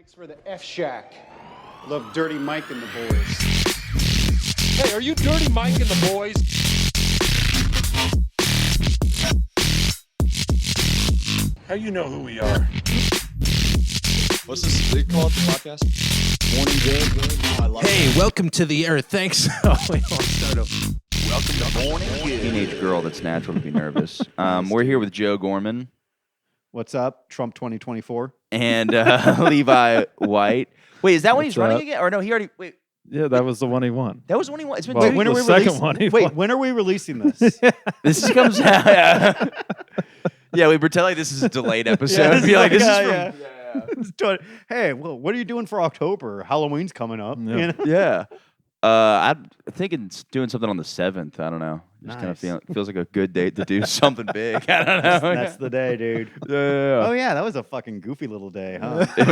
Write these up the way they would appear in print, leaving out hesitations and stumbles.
Thanks for the F Shack. Love Dirty Mike and the boys. Hey, are you Dirty Mike and the boys? How you know who we are? What's this they call it, the podcast? Morning Good. Oh, I love Hey, welcome to the air. Thanks. Oh, wait, I'll start over. Welcome to Morning Good. Teenage girl that's natural to be nervous. We're here with Joe Gorman What's up, Trump 2024? and Levi White. Wait, is that when he's running up? again? Or no, he already. Wait, Yeah, that was the one he won. that was when he won. It's been Well, two when are the we second releasing? one he Wait, won. when are we releasing this? This comes out. Yeah. Yeah, we pretend like this is a delayed episode. Be like, this is from. Hey, well, what are you doing for October? Halloween's coming up. Yeah. You know? Yeah. I'm thinking doing something on the 7th. I don't know. Just kind of feels like a good date to do something big. I don't know. That's the day, dude. Yeah. Oh yeah, that was a fucking goofy little day, huh? It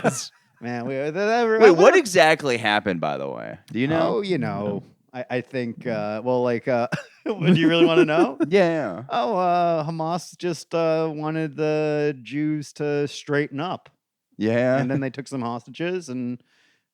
was. Man, Wait, what exactly happened, by the way? Do you know? Oh, you know, I think. Well, like, do you really want to know? Yeah. Oh, Hamas just wanted the Jews to straighten up, Yeah. and then they took some hostages and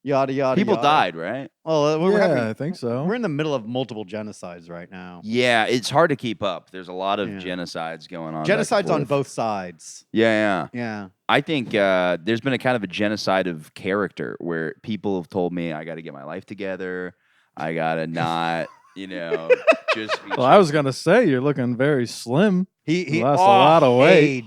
yada yada. People yada. died, right? Well, we're Yeah, having, I think so. we're in the middle of multiple genocides right now. Yeah, it's hard to keep up. There's a lot of Yeah. genocides going on. back and Genocides on forth. both sides. Yeah. Yeah. I think there's been a kind of a genocide of character where people have told me I got to get my life together. I got to not, just be Well, I was gonna say you're looking very slim. He lost a lot of weight.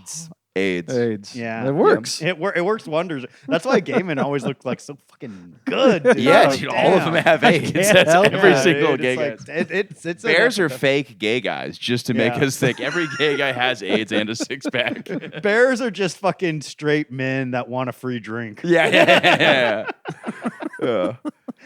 AIDS. AIDS. Yeah. It works. It works wonders. That's why gay men always look like so fucking good. Dude. Yeah, Oh, dude, all of them damn. have AIDS. Yeah, That's hell every yeah, single dude. gay It's guy. like, it's Bears an are fake gay guys just to make Yeah. us think every gay guy has AIDS and a six pack. Bears are just fucking straight men that want a free drink. Yeah.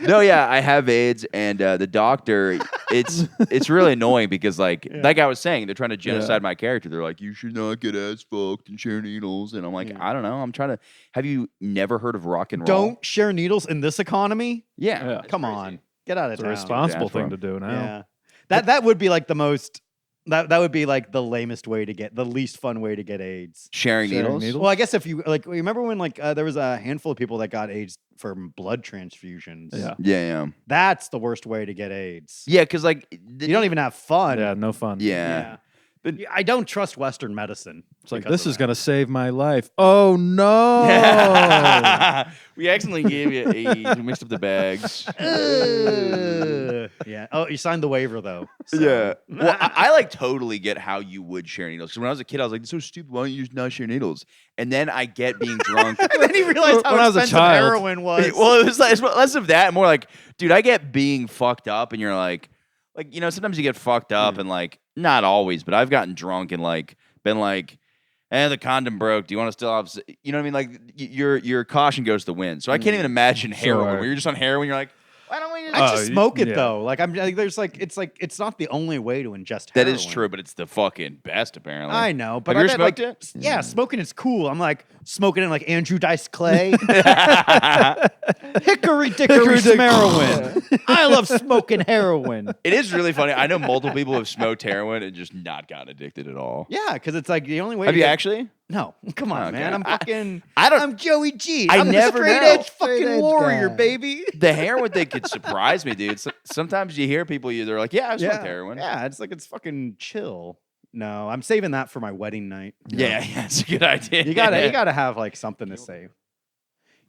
No, yeah, I have AIDS, and the doctor, it's really annoying because, like I was saying, they're trying to genocide my character. They're like, you should not get ass fucked and share needles, and I'm like, I don't know. I'm trying to. Have you never heard of rock and roll? Don't share needles in this economy. Yeah, Yeah. it's Come crazy. on, get out of It's a town. responsible That's wrong. thing to do now. Yeah, that would be like the most. That would be like the lamest way to get the least fun way to get AIDS. Sharing Sharing needles. needles? Well, I guess if you like, remember when like there was a handful of people that got AIDS from blood transfusions. Yeah. Yeah. That's the worst way to get AIDS. Yeah, because like You don't even have fun. Yeah, no fun. Yeah. But I don't trust Western medicine. It's like because this of is that. gonna save my life. Oh no! We accidentally gave you AIDS. We mixed up the bags. Yeah. Oh, you signed the waiver though. so- Yeah. Well, I like totally get how you would share needles. Because when I was a kid, I was like, "It's so stupid. Why don't you just not share needles?" And then I get being drunk. And then he realized how When I was a expensive child- heroin was. Well, it was like, it's less of that, more like, dude, I get being fucked up, and you're like, sometimes you get fucked up, and like, not always, but I've gotten drunk and like been like, the condom broke. Do you want to still have? You know what I mean? Like, your caution goes to the wind. So I can't even imagine heroin. Sure. Where you're just on heroin, you're like, why don't we just? I just smoke it yeah. though. Like there's it's not the only way to ingest That heroin. is true, but it's the fucking best, apparently. I know, but Have you I ever bet, smoked like, it? Yeah, smoking is cool. I'm like smoking in like Andrew Dice Clay, hickory dickory heroin. I love smoking heroin. It is really funny. I know multiple people have smoked heroin and just not gotten addicted at all. Yeah, because it's like the only way. Have to you get- actually? No, come on, Okay. man. I'm fucking. I don't- I'm Joey G. I I'm never the straight know. edge fucking Straight edge warrior, guy. baby. The heroin thing could surprise me, dude. Sometimes you hear people, they're like, "Yeah, I've smoked heroin." Yeah, it's like it's fucking chill. No, I'm saving that for my wedding night. Yeah, it's a good idea. You gotta have like something to save.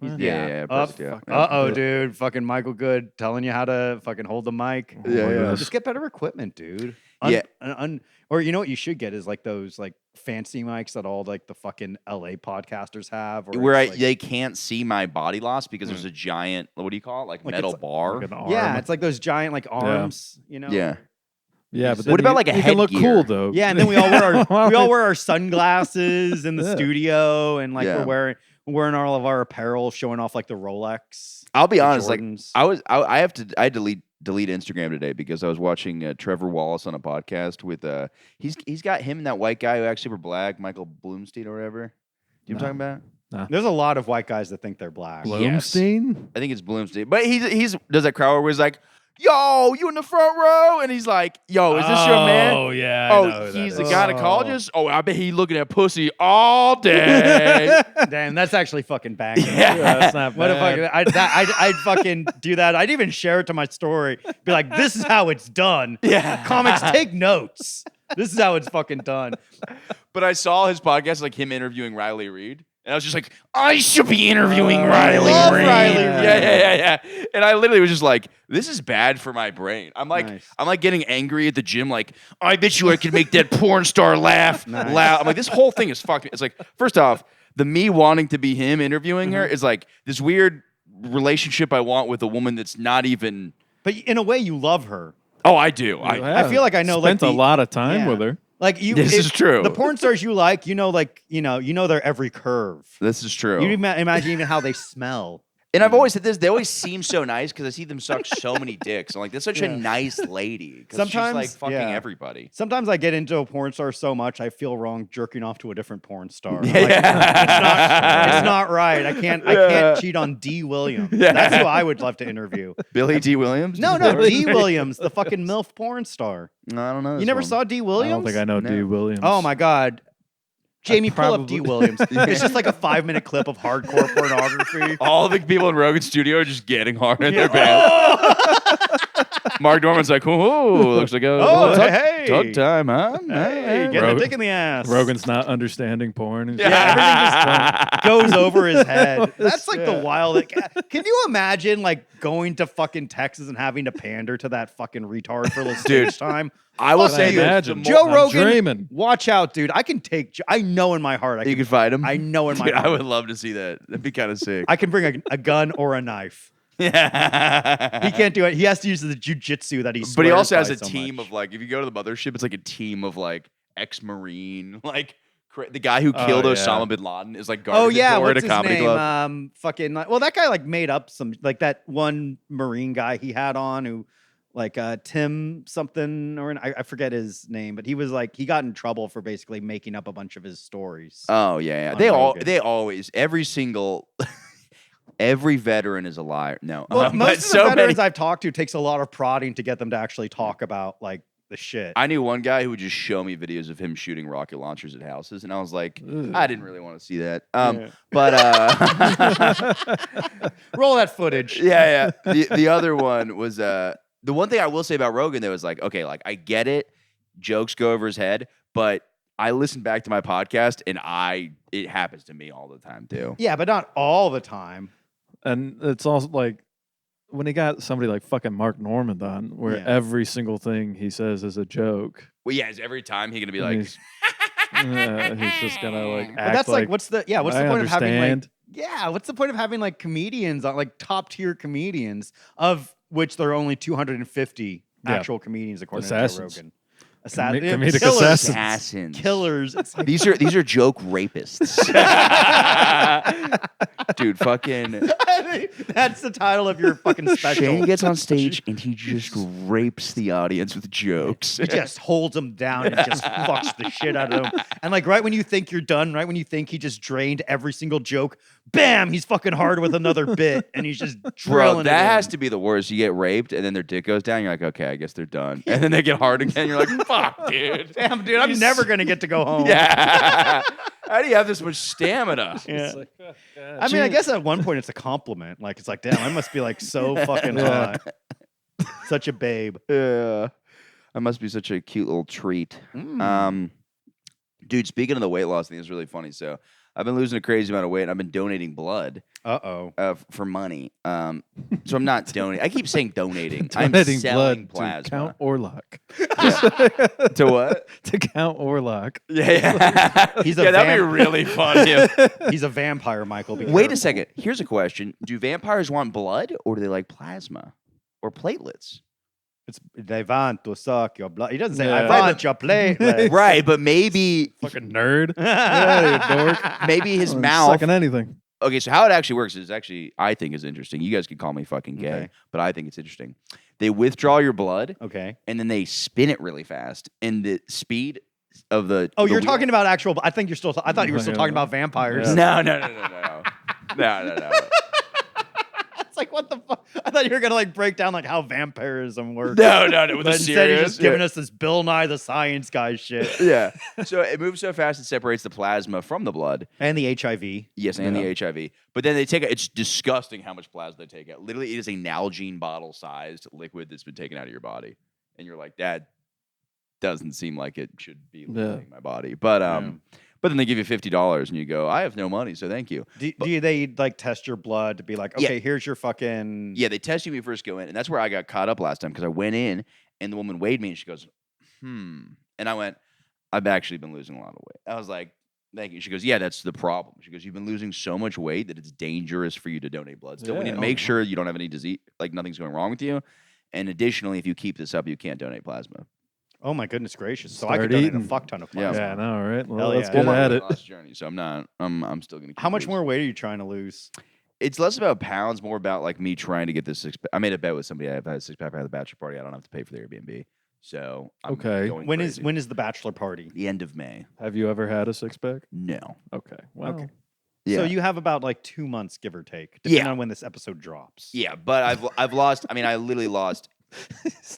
Yeah. Uh oh, dude. Fucking Michael Good telling you how to fucking hold the mic. Yeah. Just get better equipment, dude. Yeah. Or you know what you should get is like those like fancy mics that all like the fucking LA podcasters have. Or Where it's, like, they can't see my body loss because there's a giant, what do you call it? Like metal it's bar. Like an arm. yeah, it's like those giant like arms. You know. Yeah. Yeah, but What then about like a you can look headgear? cool though. Yeah, and then we all wear our sunglasses in the Yeah. studio, and like Yeah. we're wearing all of our apparel, showing off like the Rolex. I'll be the honest, like Jordans. I had to delete Instagram today because I was watching Trevor Wallace on a podcast with he's got him and that white guy who acts super black, Michael Bloomstein or whatever. Do you know what I'm talking about? There's a lot of white guys that think they're black. Yes. Bloomstein. I think it's Bloomstein, but he's does that crowd where he's like, yo, you in the front row? And he's like, yo, is this your man? Oh yeah. I know Oh, who that he's is. the gynecologist? Oh, I bet he's looking at pussy all day. Damn, that's actually fucking banging. Yeah, that's not What if bad. I'd fucking do that. I'd even share it to my story. Be like, this is how it's done. Yeah. Comics, take notes. This is how it's fucking done. But I saw his podcast, like him interviewing Riley Reid. And I was just like, I should be interviewing Riley love Reid. Riley Reid. Yeah. And I literally was just like, this is bad for my brain. I'm like, Nice. I'm like getting angry at the gym. Like, I bet you I could make that porn star laugh Nice. loud. I'm like, this whole thing is fucked. It's like, first off, the me wanting to be him interviewing her is like this weird relationship I want with a woman that's not even. But in a way, you love her. Oh, I do. I feel like I know, like, Spent a lot of time yeah. with her. Like you, This is true. The porn stars you like, you know their every curve. This is true. You imagine even how they smell. And I've always said this. They always seem so nice because I see them suck so many dicks. I'm like, that's such a nice lady. 'Cause Sometimes, she's like fucking yeah. everybody. Sometimes I get into a porn star so much I feel wrong jerking off to a different porn star. Yeah. Like, it's not right. I can't cheat on D. Williams. Yeah. That's who I would love to interview. Billy D. Williams? No, D. Williams, the fucking MILF porn star. No, I don't know. You this never one. saw D. I Williams? don't think I know No. D. Williams. Oh my god. Jamie, pull up probably- D. Williams. It's just like a 5-minute clip of hardcore pornography. All the people in Rogan's studio are just getting hard in their pants. Mark Norman's like, oh, looks like a hey. tug time, huh? Hey, get a Rogan- dick in the ass. Rogan's not understanding porn. He's Yeah, everything just goes over his head. That's like the Yeah. wild. Can you imagine like going to fucking Texas and having to pander to that fucking retard for a little stage time? I will Fuck say you. this. Imagine. Joe I'm Rogan, dreaming. watch out, dude. I can take. I know in my heart. I You can. could fight him. I know in my Dude, heart. I would love to see that. That'd be kind of sick. I can bring a gun or a knife. Yeah. He can't do it. He has to use the jujitsu that he. But he swears also has by a so team much. of like, if you go to the mothership, it's like a team of like ex-marine, like the guy who killed yeah. Osama bin Laden is like guarding Oh the yeah, door at what's a his comedy name? club. Fucking. Well, that guy like made up some like that one Marine guy he had on who, like Tim something or I forget his name, but he was like he got in trouble for basically making up a bunch of his stories. Oh yeah. on Rogan. They always every single every veteran is a liar. No, Well, but most of the so veterans many- I've talked to takes a lot of prodding to get them to actually talk about like the shit. I knew one guy who would just show me videos of him shooting rocket launchers at houses, and I was like, I didn't really want to see that. But Roll that footage. yeah. The other one was the one thing I will say about Rogan though is like, okay, like I get it, jokes go over his head, but I listen back to my podcast and it happens to me all the time too. Yeah, but not all the time. And it's also like when he got somebody like fucking Mark Norman on, where Yeah. every single thing he says is a joke. Well, yeah, is every time he gonna be And like, he's just gonna like act But that's like what's the I point of having like understand. what's the point of having like comedians on like top tier comedians of which there are only 250 Yeah. actual comedians according Assassins. to Joe Rogan. Comedic killers. assassins. assassins. Killers. It's like, These are joke rapists. Dude, fucking that's the title of your fucking special. Shane gets on stage and he just rapes the audience with jokes. He just holds them down and just fucks the shit out of them. And like right when you think you're done, right when you think he just drained every single joke, bam, he's fucking hard with another bit, and he's just drilling. Bro, that has to be the worst. You get raped and then their dick goes down. You're like, okay, I guess they're done. And then they get hard again. You're like, fuck, dude. Damn, dude, I'm never gonna get to go home. Yeah. How do you have this much stamina? Yeah. I mean, I guess at one point it's a compliment. Like it's like, damn, I must be like so fucking Yeah. hot, such a babe. Yeah. I must be such a cute little treat. Dude, speaking of the weight loss thing, it's really funny. So I've been losing a crazy amount of weight and I've been donating blood for money. So I'm not donating. I keep saying donating. I'm Donating selling blood plasma. to Count Orlok. To what? To Count Orlok. Yeah. He's a yeah, that'd be vamp- really funny. He's a vampire, Michael. Be Wait a careful. second. Here's a question. Do vampires want blood or do they like plasma or platelets? They want to suck your blood. He doesn't say, I Yeah. want your platelets. Right, but maybe Fucking nerd. Yeah, you dork. maybe his I'm mouth. Sucking anything. Okay, so how it actually works is actually I think is interesting. You guys can call me fucking gay, Okay. but I think it's interesting. They withdraw your blood Okay. and then they spin it really fast, and the speed of the Oh, the you're wheel- talking about actual. I think you're still. I thought you were still talking about vampires. Yeah. no. It's like, what the fuck? I thought you were gonna like break down like how vampirism works. No, with But a instead, you're serious. just giving us this Bill Nye the Science Guy shit. Yeah. So it moves so fast it separates the plasma from the blood. And the HIV. Yes, and the HIV. But then they take it. It's disgusting how much plasma they take out. Literally, it is a Nalgene bottle-sized liquid that's been taken out of your body, and you're like, that doesn't seem like it should be leaving my body. But but then they give you $50 and you go, I have no money, so thank you. Do they like test your blood to be like, okay, here's your fucking Yeah, they test you when you first go in, and that's where I got caught up last time because I went in and the woman weighed me and she goes, and I went, I've actually been losing a lot of weight. I was like, thank you. She goes, yeah, that's the problem. She goes, you've been losing so much weight that it's dangerous for you to donate blood. So we need to make sure you don't have any disease, like nothing's going wrong with you. And additionally, if you keep this up, you can't donate plasma. Oh my goodness gracious! So I could donate a fuck ton of plasma. Yeah, I know, right? Well, Hell let's yeah. get at it. Last journey, so I'm not. I'm still gonna. How much more weight are you trying to lose? It's less about pounds, more about like me trying to get this six. I made a bet with somebody. I've had a 6-pack at the bachelor party. I don't have to pay for the Airbnb. So I'm going when crazy. is the bachelor party? The end of May. Have you ever had a 6-pack? No. Okay. Well, Okay. Yeah. So you have about like 2 months, give or take, depending on when this episode drops. Yeah, but I've lost. I mean, I literally lost.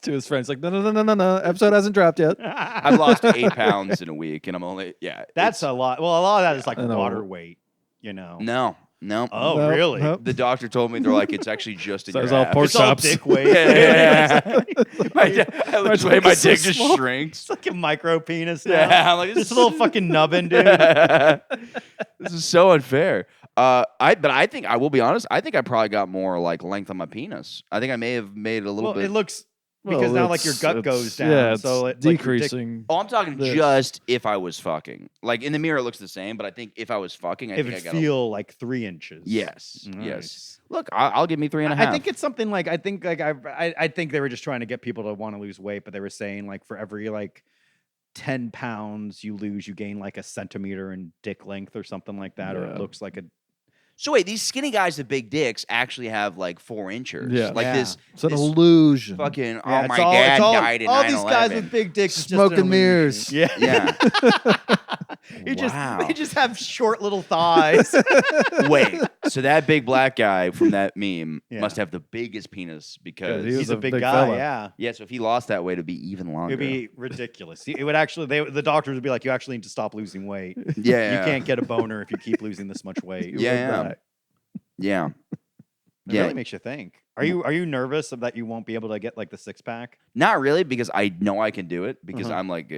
to his friends, like, no. Episode hasn't dropped yet. I've lost 8 pounds in a week, and I'm only That's a lot. Well, a lot of that is like I know. water weight, you know. No. Oh, Nope, really? nope. The doctor told me they're like it's actually just in So your it's all ass. pork It's all chops. dick weight. Yeah. my dick dick just is so small. shrinks. It's like a micro penis now. Yeah, I'm like This little fucking nubbin, dude. This is so unfair. I think I will be honest. I think I probably got more like length on my penis. I think I may have made it a little Well, bit. it looks because now like your gut goes down. Yeah, it's so it, like, your dick- decreasing. Oh, I'm talking this. just if I was fucking. Like in the mirror, it looks the same, but I think if I was fucking, I it think would I got feel like 3 inches. yes, Nice. yes. Look, I'll give me 3.5. I think it's something like I think they were just trying to get people to want to lose weight, but they were saying like for every like 10 pounds you lose, you gain like a centimeter in dick length or something like that, or it Yeah. looks like a. So wait, these skinny guys with big dicks actually have like 4 inches. Yeah. Like Yeah. this. It's an this illusion. fucking. Yeah, Oh it's my all- dad it's all, died in all 9/11. these guys with big dicks, it's just Smoke an and mirrors. illusion. Yeah, Yeah. they just have short little thighs. Wait. So that big black guy from that meme Yeah. must have the biggest penis because he was He's a a big big guy. fella. Yeah. yeah. So if he lost that weight, it'd be even longer. It'd be ridiculous. It would actually, the doctors would be like, you actually need to stop losing weight. yeah. You can't get a boner if you keep losing this much weight. Yeah. Yeah. It really makes you think. Are you nervous that you won't be able to get like the 6-pack? Not really, because I know I can do it because Uh-huh. I'm like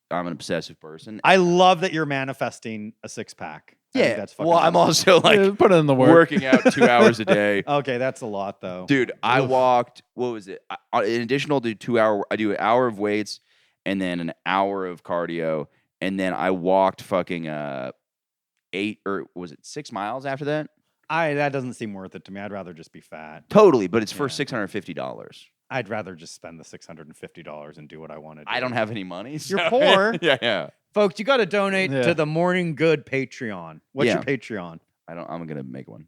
I'm an obsessive person. I love that you're manifesting a 6-pack. I think that's fucking well, I'm awesome. also like Yeah, put it in the work. working out 2 hours a day. Okay, that's a lot though. Dude, I walked. What was it? In addition, I'll do 2 hour. I do an hour of weights and then an hour of cardio, and then I walked fucking 8 or was it 6 miles after that? That doesn't seem worth it to me. I'd rather just be fat. Totally, but it's for Yeah. $650. I'd rather just spend the $650 and do what I want to do. I don't have any money. You're so- poor. yeah. Folks, you got to donate Yeah. to the Morning Good Patreon. What's your Yeah. Patreon? I'm gonna make one.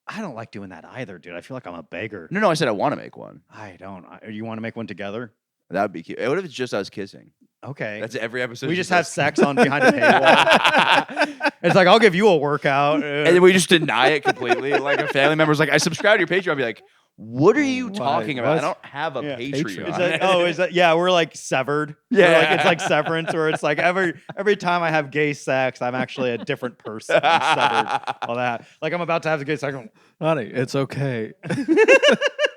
I don't like doing that either, dude. I feel like I'm a beggar. No, I said I want to make one. I don't. You want to make one together? That would be cute. What if it's just us kissing? Okay. That's every episode. We is just have us- sex on behind a paywall. It's like, I'll give you a workout. and then we just deny it completely. Like a family member's like, I subscribe to your Patreon. I'll be like, what are you talking about? I what? don't have a Yeah. Patreon. Is that yeah, we're like severed. Yeah. We're like, it's like severance where it's like every time I have gay sex, I'm actually a different person. I'm severed. All that. Like I'm about to have the gay sex. Honey, it's okay.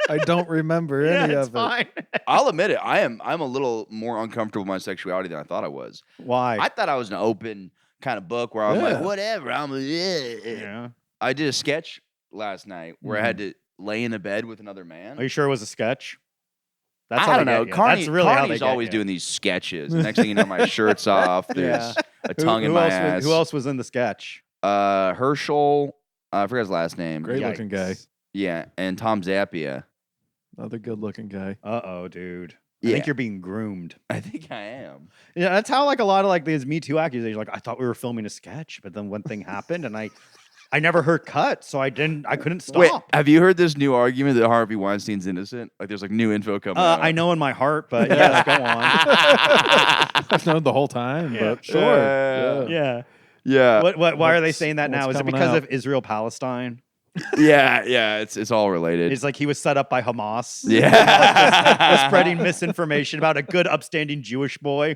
I don't remember Yeah, any it's of it. fine. I'll admit it. I'm a little more uncomfortable with my sexuality than I thought I was. Why? I thought I was an open kind of book where I'm like, Yeah. whatever. yeah. I did a sketch last night where I had to lay in a bed with another man. Are you sure it was a sketch? That's I how don't they know. get you. That's really how they Carney's get always you. doing these sketches. The next thing you know, my shirt's off. There's a tongue in my else ass. who else was in the sketch? Herschel. I forgot his last name. Great looking guy. Yikes. Yeah, and Tom Zappia. Another good looking guy. Uh-oh, dude. I Yeah. think you're being groomed. I think I am. Yeah, that's how like a lot of like these Me Too accusations. Like I thought we were filming a sketch, but then one thing happened, and I never heard cut, so I couldn't stop. Wait, have you heard this new argument that Harvey Weinstein's innocent? Like, there's like new info coming out. I know in my heart, but yeah, go on. I've known the whole time, Yeah. but sure. Yeah. Yeah. Yeah. Why are they What's- saying that now? what's Is it coming because out? of Israel Palestine? Yeah, it's all related. It's like he was set up by Hamas. Yeah. Spreading misinformation about a good, upstanding Jewish boy.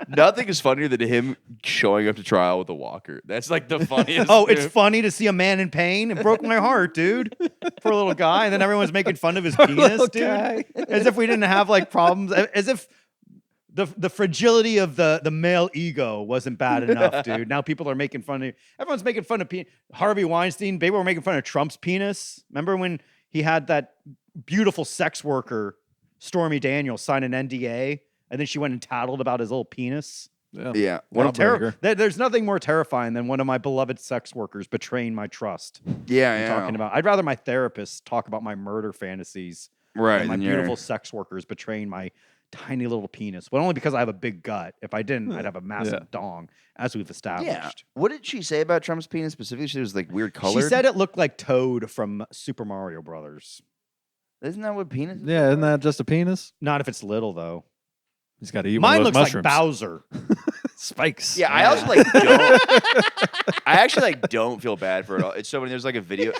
Nothing is funnier than him showing up to trial with a walker. That's like the funniest. Oh, it's thing. funny to see a man in pain. It broke my heart, dude. Poor little guy. And then everyone's making fun of his penis, dude. As if we didn't have like problems. As if the fragility of the male ego wasn't bad enough, dude. Now people are making fun of. Everyone's making fun of Harvey Weinstein. People were making fun of Trump's penis. Remember when he had that beautiful sex worker, Stormy Daniels, sign an NDA, and then she went and tattled about his little penis. Yeah. There's nothing more terrifying than one of my beloved sex workers betraying my trust. Yeah. Talking about, I'd rather my therapist talk about my murder fantasies, Right. than my and beautiful sex workers betraying my tiny little penis. But only because I have a big gut. If I didn't, I'd have a massive dong, as we've established. Yeah. What did she say about Trump's penis specifically? She was like weird colored. She said it looked like Toad from Super Mario Brothers. Isn't that what penis? Is? Yeah, isn't that just a penis? Not if it's little though. He's got to eat Mine one of looks those mushrooms. like Bowser. Spikes. Yeah, I also like don't. I actually like don't feel bad for it all. It's so when there's like a video.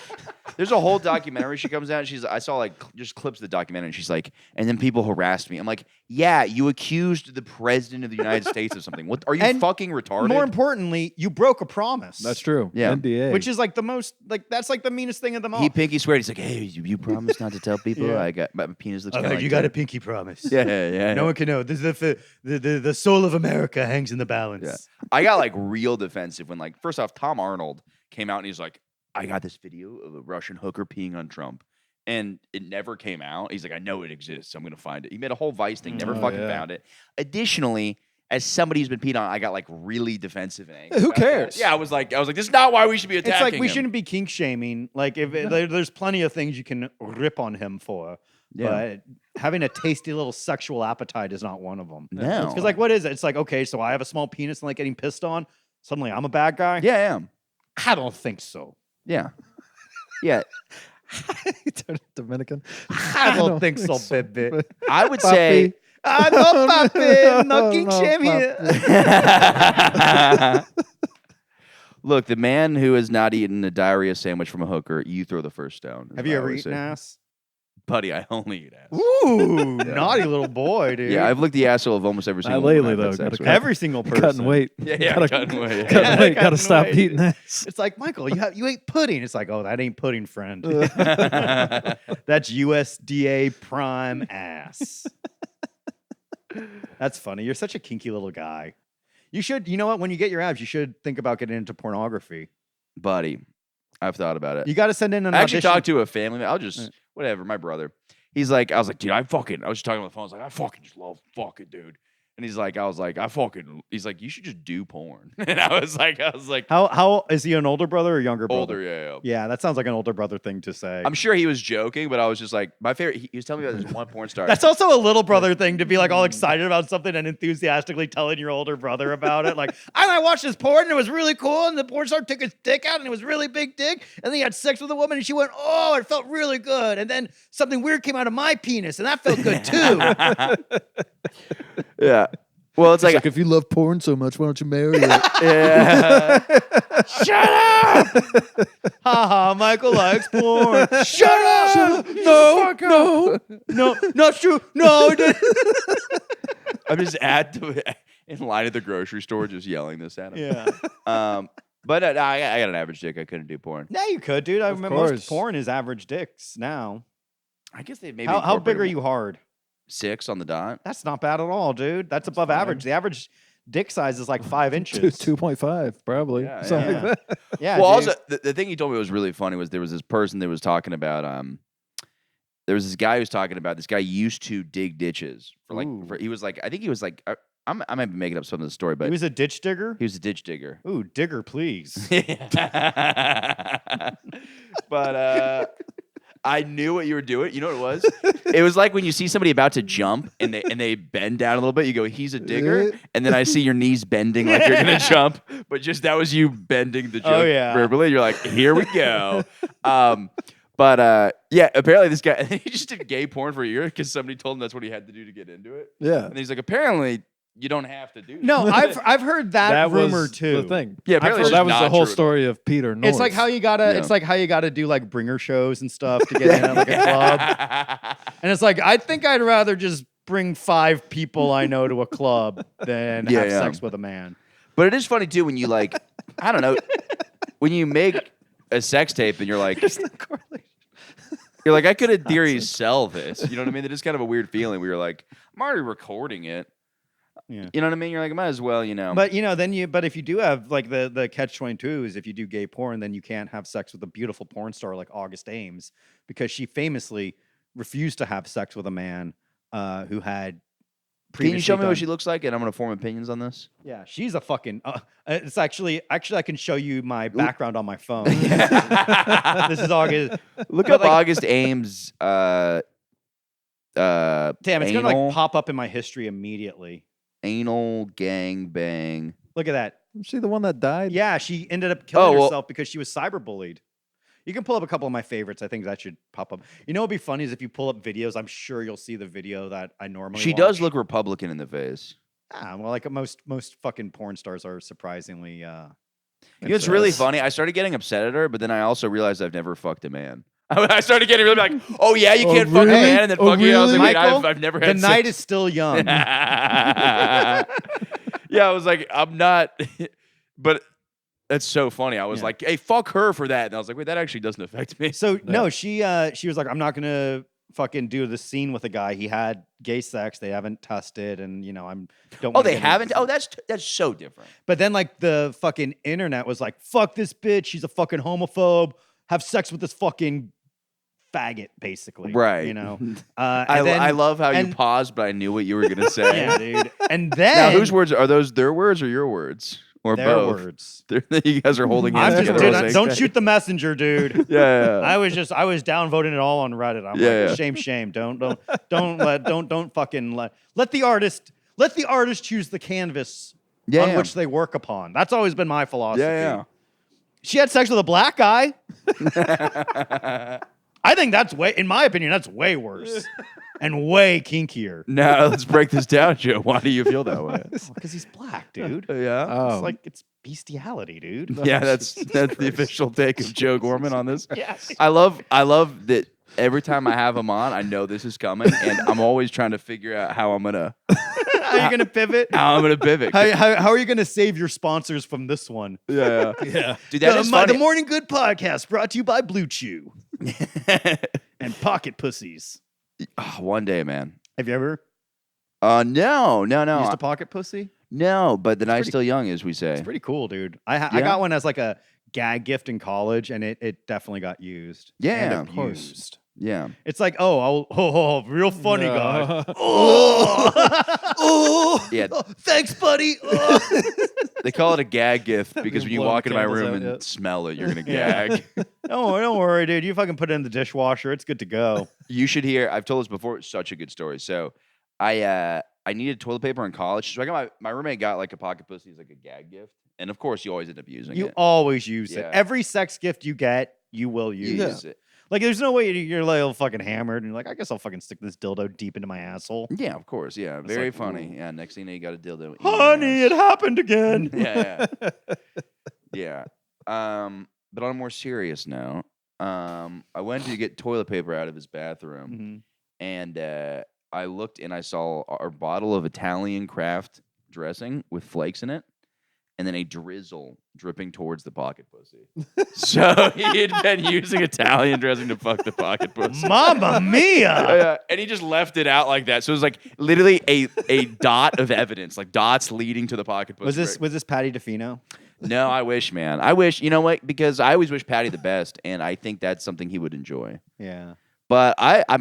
There's a whole documentary. She comes out and I saw like just clips of the documentary. And she's like, and then people harassed me. I'm like, yeah, you accused the president of the United States of something. What are you fucking retarded? More importantly, you broke a promise. That's true. Yeah. NDA. Which is like the most, like that's like the meanest thing of them all. He pinky sweared. He's like, hey, you promised not to tell people. Yeah. I got my penis looks. Kinda like you got that. a pinky promise. Yeah. No one can know. This is the soul of America hangs in the balance. Yeah. I got like real defensive when like first off, Tom Arnold came out and he's like, I got this video of a Russian hooker peeing on Trump. And it never came out. He's like, I know it exists. I'm going to find it. He made a whole Vice thing, never fucking found it. Additionally, as somebody who's been peed on, I got like really defensive and angry. Who about that. cares? Yeah, I was like, this is not why we should be attacking It's like we him. shouldn't be kink shaming. Like if there's plenty of things you can rip on him for. Yeah. But having a tasty little sexual appetite is not one of them. No. Because like, what is it? It's like, okay, so I have a small penis and like getting pissed on. Suddenly I'm a bad guy? Yeah, I am. I don't think so. Yeah. Yeah. Dominican. I don't think so, baby. I would say. I know, papi. No king No, shame here. Look, the man who has not eaten a diarrhea sandwich from a hooker, you throw the first stone. Have you ever eaten ass? Buddy, I only eat ass. Ooh, naughty little boy, dude. Yeah, I've licked the asshole of almost every single lately, woman I've had though, sex gotta with. Every single person. Cutting weight. Yeah, Gotta- cutting weight. Cutting weight. Got Cutting to stop weight. eating ass. It's like, Michael, you ate pudding. It's like, oh, that ain't pudding, friend. That's USDA prime ass. That's funny. You're such a kinky little guy. You should, you know what? When you get your abs, you should think about getting into pornography. Buddy, I've thought about it. You got to send in an I actually audition. talked to a family member. I'll just, whatever, my brother. He's like, I was like, dude, I was just talking on the phone. I was like, I fucking just love fucking, dude. And he's like, he's like, you should just do porn. And I was like, How is he an older brother or younger brother? older, yeah. Yeah, that sounds like an older brother thing to say. I'm sure he was joking, but I was just like, my favorite, he was telling me about this one porn star. That's also a little brother thing to be like all excited about something and enthusiastically telling your older brother about it. Like, and I watched this porn and it was really cool. And the porn star took his dick out and it was really big dick. And then he had sex with a woman and she went, oh, it felt really good. And then something weird came out of my penis and that felt good too. Yeah. Well, it's like, if you love porn so much, why don't you marry it? yeah. Shut up! Haha, Michael likes porn. Shut up! No. No, not true. No, it didn't. I'm just in line at the grocery store, just yelling this at him. Yeah. But I got an average dick. I couldn't do porn. Yeah, you could, dude. I Of remember course. most porn is average dicks now. I guess they maybe. How big are incorporated you hard? 6 on the dot. That's not bad at all, dude. That's above average. The average dick size is like 5 inches. 2.5, probably. Yeah, Something yeah. like that. Yeah. Well, dude. also the thing he told me was really funny was there was this person that was talking about there was this guy who was talking about this guy used to dig ditches he was like I think he was like I might be making up some of the story, but He was a ditch digger? he was a ditch digger. Ooh, digger, please. But I knew what you were doing. You know what it was? It was like when you see somebody about to jump and they bend down a little bit. You go, "He's a digger," and then I see your knees bending like you're gonna jump. But just that was you bending the joke verbally. You're like, "Here we go." But yeah, apparently this guy he just did gay porn for a year because somebody told him that's what he had to do to get into it. Yeah. And he's like, apparently you don't have to do that. No, I've heard that rumor was too. the thing. Yeah, apparently So that was it's the not whole true. story of Peter North. It's like how you gotta. Yeah. It's like how you gotta do like bringer shows and stuff to get in at like a club. And it's like I think I'd rather just bring 5 people I know to a club than Yeah, have yeah. sex with a man. But it is funny too when you like, I don't know, when you make a sex tape and you're like, I could in theory sell this. You know what I mean? It is kind of a weird feeling where you're like, I'm already recording it. Yeah. You know what I mean? You're like, I might as well, you know. But but if you do have like the catch-22 is if you do gay porn, then you can't have sex with a beautiful porn star like August Ames because she famously refused to have sex with a man who had. Can you show me done- what she looks like? And I'm gonna form opinions on this. Yeah, she's a fucking. It's actually I can show you my background on my phone. This is August. Look But, up like- August Ames. Damn, it's gonna anal, like pop up in my history immediately. anal gangbang. Look at that. Was she the one that died? Yeah, she ended up killing Oh, well- herself because she was cyberbullied. You can pull up a couple of my favorites. I think that should pop up. You know what'd be funny is if you pull up videos, I'm sure you'll see the video that I normally She watch. does look Republican in the face. Ah, well, like most fucking porn stars are surprisingly. You know, it's really incest. funny. I started getting upset at her, but then I also realized I've never fucked a man. I started getting really like, oh yeah, you Oh, can't fuck a really? man, and then Oh, fuck you. I was like, really? wait, Michael, I've never The had night sex. is still young. Yeah, I was like, I'm not, but that's so funny. I was Yeah. like, hey, fuck her for that, and I was like, wait, that actually doesn't affect me. So no, she was like, I'm not gonna fucking do the scene with a guy. He had gay sex. They haven't tested, and don't. Oh, wanna they get into haven't. this. Oh, that's so different. But then like the fucking internet was like, fuck this bitch. She's a fucking homophobe. Have sex with this fucking faggot, basically. Right. You know. I love how you and- paused, but I knew what you were gonna say. Yeah, dude. And then Now, whose words are those? Their words or your words, or their both? words. You guys are holding hands I'm just together. dude, I was don't like- shoot the messenger, dude. Yeah. I was downvoting it all on Reddit. I'm Yeah, like, yeah. shame. Don't fucking let the artist choose the canvas Yeah, on yeah. which they work upon. That's always been my philosophy. Yeah, She had sex with a black guy. I think in my opinion, that's way worse and way kinkier. Now let's break this down, Joe. Why do you feel that way? Because he's black, dude. Yeah. Oh. It's bestiality, dude. Yeah, that's the official take of Joe Gorman on this. Yeah. I love that every time I have him on, I know this is coming, and I'm always trying to figure out how I'm gonna How are you gonna pivot? pivot. How are you gonna save your sponsors from this one? Yeah, Yeah. dude, that is the funny. Morning Good podcast brought to you by Blue Chew and Pocket Pussies. Oh, one day, man. Have you ever No, used a pocket pussy? no. But the night's pretty- still young, as we say. It's pretty cool, dude. I Yeah? got one as like a gag gift in college, and it definitely got used. Yeah, and of course. abused. Yeah. It's like, real funny No. guy. Oh, Yeah. thanks, buddy. Oh. They call it a gag gift because when you Blow walk the into my candles room out, and yeah. smell it, you're gonna Yeah. gag. Don't worry, dude. You fucking put it in the dishwasher. It's good to go. You should hear. I've told this before. It's such a good story. So, I needed toilet paper in college, so I got my roommate got like a pocket pussy as like a gag gift, and of course you always end up using You it. always use Yeah. it. Every sex gift you get, you will You use. use it. Like, there's no way you're like all fucking hammered and you're like, I guess I'll fucking stick this dildo deep into my asshole. Yeah, of course. Yeah, very like, funny. ooh. Yeah, next thing you know, you got a dildo. in your Honey, it ass. happened again. Yeah, yeah. But on a more serious note, I went to get toilet paper out of his bathroom, Mhm. and I looked and I saw our bottle of Italian craft dressing with flakes in it, and then a drizzle dripping towards the pocket pussy. So he had been using Italian dressing to fuck the pocket pussy. Mamma mia. And he just left it out like that. So it was like literally a dot of evidence, like dots leading to the pocket pussy. Was this Patty DeFino? No, I wish, man. I wish, you know what? Because I always wish Patty the best, and I think that's something he would enjoy. Yeah. But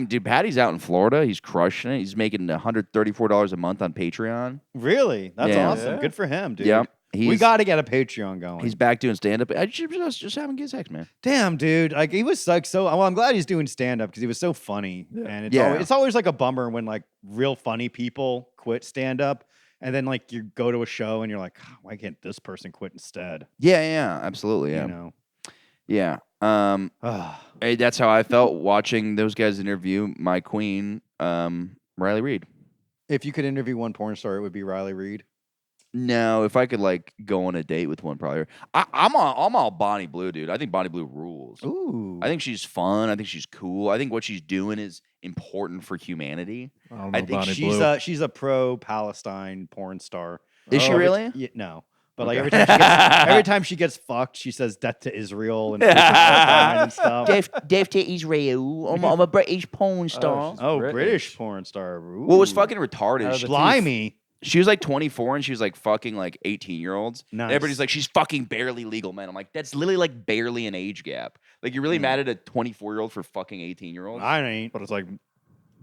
dude, Patty's out in Florida. He's crushing it. He's making $134 a month on Patreon. Really? That's Yeah. awesome. Yeah. Good for him, dude. Yep. We got to get a Patreon going. He's back doing stand up. I just having good sex, man. Damn, dude. Like, he was like so. Well, I'm glad he's doing stand up because he was so funny. And it's always like a bummer when like real funny people quit stand up. And then like you go to a show and you're like, why can't this person quit instead? Yeah, absolutely. Yeah. You know? Yeah. Ah. Hey, that's how I felt watching those guys interview my queen, Riley Reid. If you could interview one porn star, it would be Riley Reid. No, if I could like go on a date with one, probably. I'm all Bonnie Blue, dude. I think Bonnie Blue rules. Ooh. I think she's fun. I think she's cool. I think what she's doing is important for humanity. I don't know I think Bonnie she's Blue. she's a pro-Palestine porn star. Is she really? No. But Okay. like every time she gets fucked, she says death to Israel and and stuff. Death to Israel. I'm a British porn star. Oh, British. British porn star. Ooh. What was fucking retarded? Out of the Blimey. She was like 24 and she was like fucking like 18-year-olds. Nice. Everybody's like, she's fucking barely legal, man. I'm like, that's literally like barely an age gap. Like, you're really mad at a 24-year-old for fucking 18-year-olds? I ain't. But it's like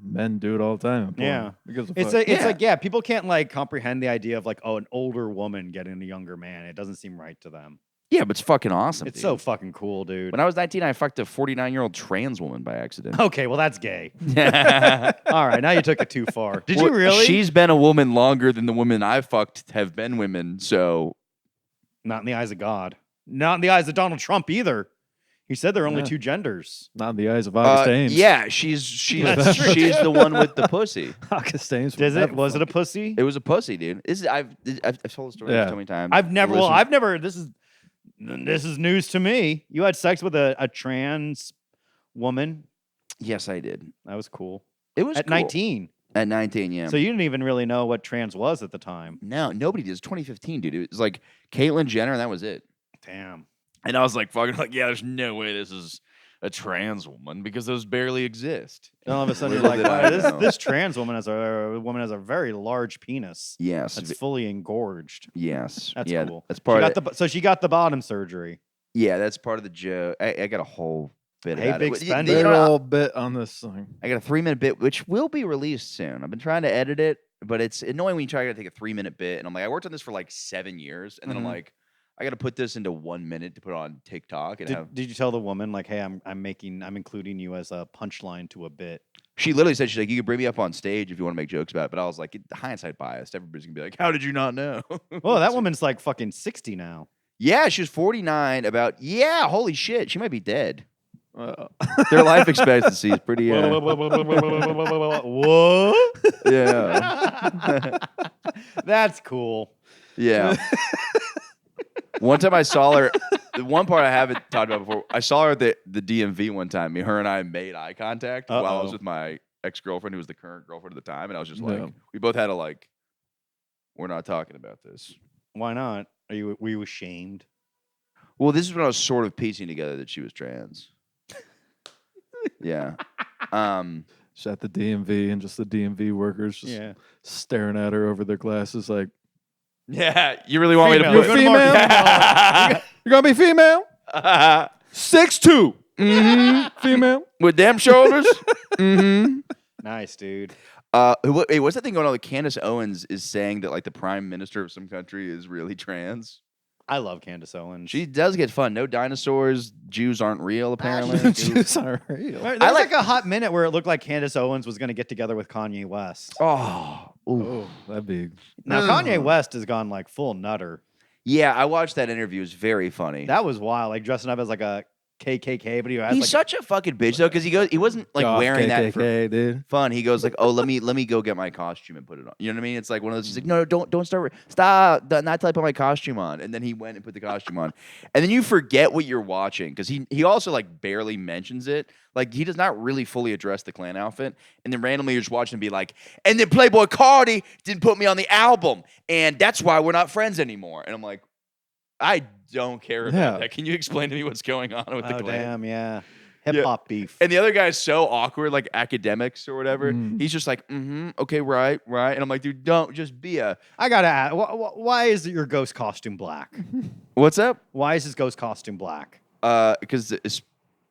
men do it all the time. in porn. Yeah. Because It's like people can't like comprehend the idea of like, oh, an older woman getting a younger man. It doesn't seem right to them. Yeah, but it's fucking awesome. It's dude. so fucking cool, dude. When I was 19, I fucked a 49-year-old trans woman by accident. Okay, well that's gay. All right, now you took it too far. Did you really? She's been a woman longer than the women I fucked have been women, so. Not in the eyes of God. Not in the eyes of Donald Trump either. He said there are only two genders. not in the eyes of August Ames. Yeah, she's That's true. she's the one with the pussy. August Ames. Was it a pussy? It was a pussy, dude. I've told the story Yeah. so many times. I've never. Listen. Well, I've never. This is news to me. You had sex with a trans woman. Yes, I did. That was cool. It was At cool. 19. At 19, yeah. So you didn't even really know what trans was at the time. No, nobody did. It's 2015, dude. It was like Caitlyn Jenner, and that was it. Damn. And I was like, fucking, like, yeah, there's no way this is a trans woman because those barely exist. And all of a sudden you're Little like, did I wow, know. this trans woman has a very large penis. Yes. That's fully engorged. Yes. That's yeah, cool. That's part of So she got the bottom surgery. Yeah, that's part of the joke. I got a whole bit Hey, about big it. spender. You Big know, old bit on this thing. I got a 3-minute bit, which will be released soon. I've been trying to edit it, but it's annoying when you try to take a 3-minute bit. And I'm like, I worked on this for like 7 years. And then I'm Mhm. like, I got to put this into 1 minute to put on TikTok. And Did you tell the woman like, hey, I'm including you as a punchline to a bit? she literally said, she's like, you can bring me up on stage if you want to make jokes about it. But I was like, hindsight biased. Everybody's going to be like, how did you not know? Well, that woman's like fucking 60 now. Yeah, she was 49. Holy shit. She might be dead. Uh, Their life expectancy is pretty. What? Yeah. That's cool. Yeah. One time I saw her. The one part I haven't talked about before. I saw her at the DMV one time. Her and I made eye contact while I was with my ex-girlfriend, who was the current girlfriend at the time, and I was just like, Yeah. we both had a like, we're not talking about this. Why not? Were you ashamed? Well, this is when I was sort of piecing together that she was trans. Yeah. she's at the DMV and just the DMV workers just staring at her over their glasses like, Yeah. You really want Female. me to You're put female? You're going to be female? 6'2". Mm-hmm. Female. with them shoulders? Mm-hmm. Nice, dude. Hey, what's that thing going on? Like Candace Owens is saying that like the prime minister of some country is really trans. I love Candace Owens. She does get fun. No dinosaurs. Jews aren't real, apparently. Jews are real. There was like a hot minute where it looked like Candace Owens was going to get together with Kanye West. Oh. Ooh. Oh, that'd be. Now Kanye West has gone like full nutter. Yeah, I watched that interview. It was very funny. That was wild. Like dressing up as like a KKK, but he has He's like such a fucking bitch though, because he wasn't like Goth wearing that for KKK, dude. fun. He goes like, "Oh, let me go get my costume and put it on." You know what I mean? It's like one of those. He's like, "No, don't start. Stop! Not till I put my costume on." And then he went and put the costume on, and then you forget what you're watching because he also like barely mentions it. Like he does not really fully address the Klan outfit, and then randomly you're just watching him be like, "And then Playboy Cardi didn't put me on the album, and that's why we're not friends anymore." And I'm like, I don't care about that. Can you explain to me what's going on with the Klan? Damn, yeah. Hip hop beef. And the other guy is so awkward, like academics or whatever. He's just like, okay, right. And I'm like, dude, don't just be a. I gotta ask, why is your ghost costume black? What's up? Why is his ghost costume black? Because it's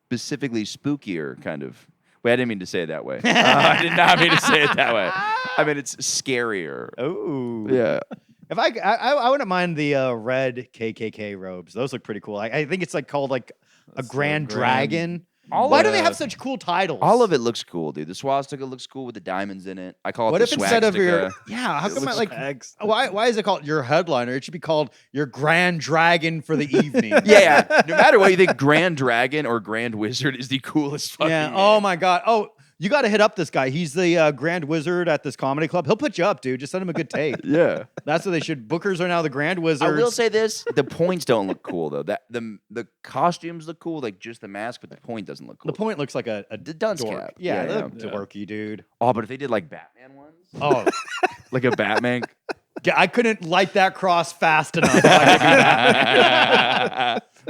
specifically spookier, kind of. Wait, I didn't mean to say it that way. I did not mean to say it that way. I mean, it's scarier. Oh, Yeah. If I wouldn't mind the red KKK robes. Those look pretty cool. I think it's like called like a Grand Dragon. Why do they have such cool titles? All of it looks cool, dude. The swastika looks cool with the diamonds in it. I call it What the if instead of your swagstica. how come why is it called your headliner? It should be called your Grand Dragon for the evening. Yeah. No matter what you think, Grand Dragon or Grand Wizard is the coolest fucking Yeah. name. Oh my god. Oh, You got to hit up this guy. He's the Grand Wizard at this comedy club. He'll put you up, dude. Just send him a good tape. Yeah. That's what they should. Bookers are now the Grand Wizards. I will say this: the points don't look cool though. That the costumes look cool, like just the mask, but the point doesn't look cool. The point looks like a dunce dork. cap. Yeah, Yeah, they look dorky, dude. Oh, but if they did like Batman ones, Oh, like a Batman. I couldn't light that cross fast enough.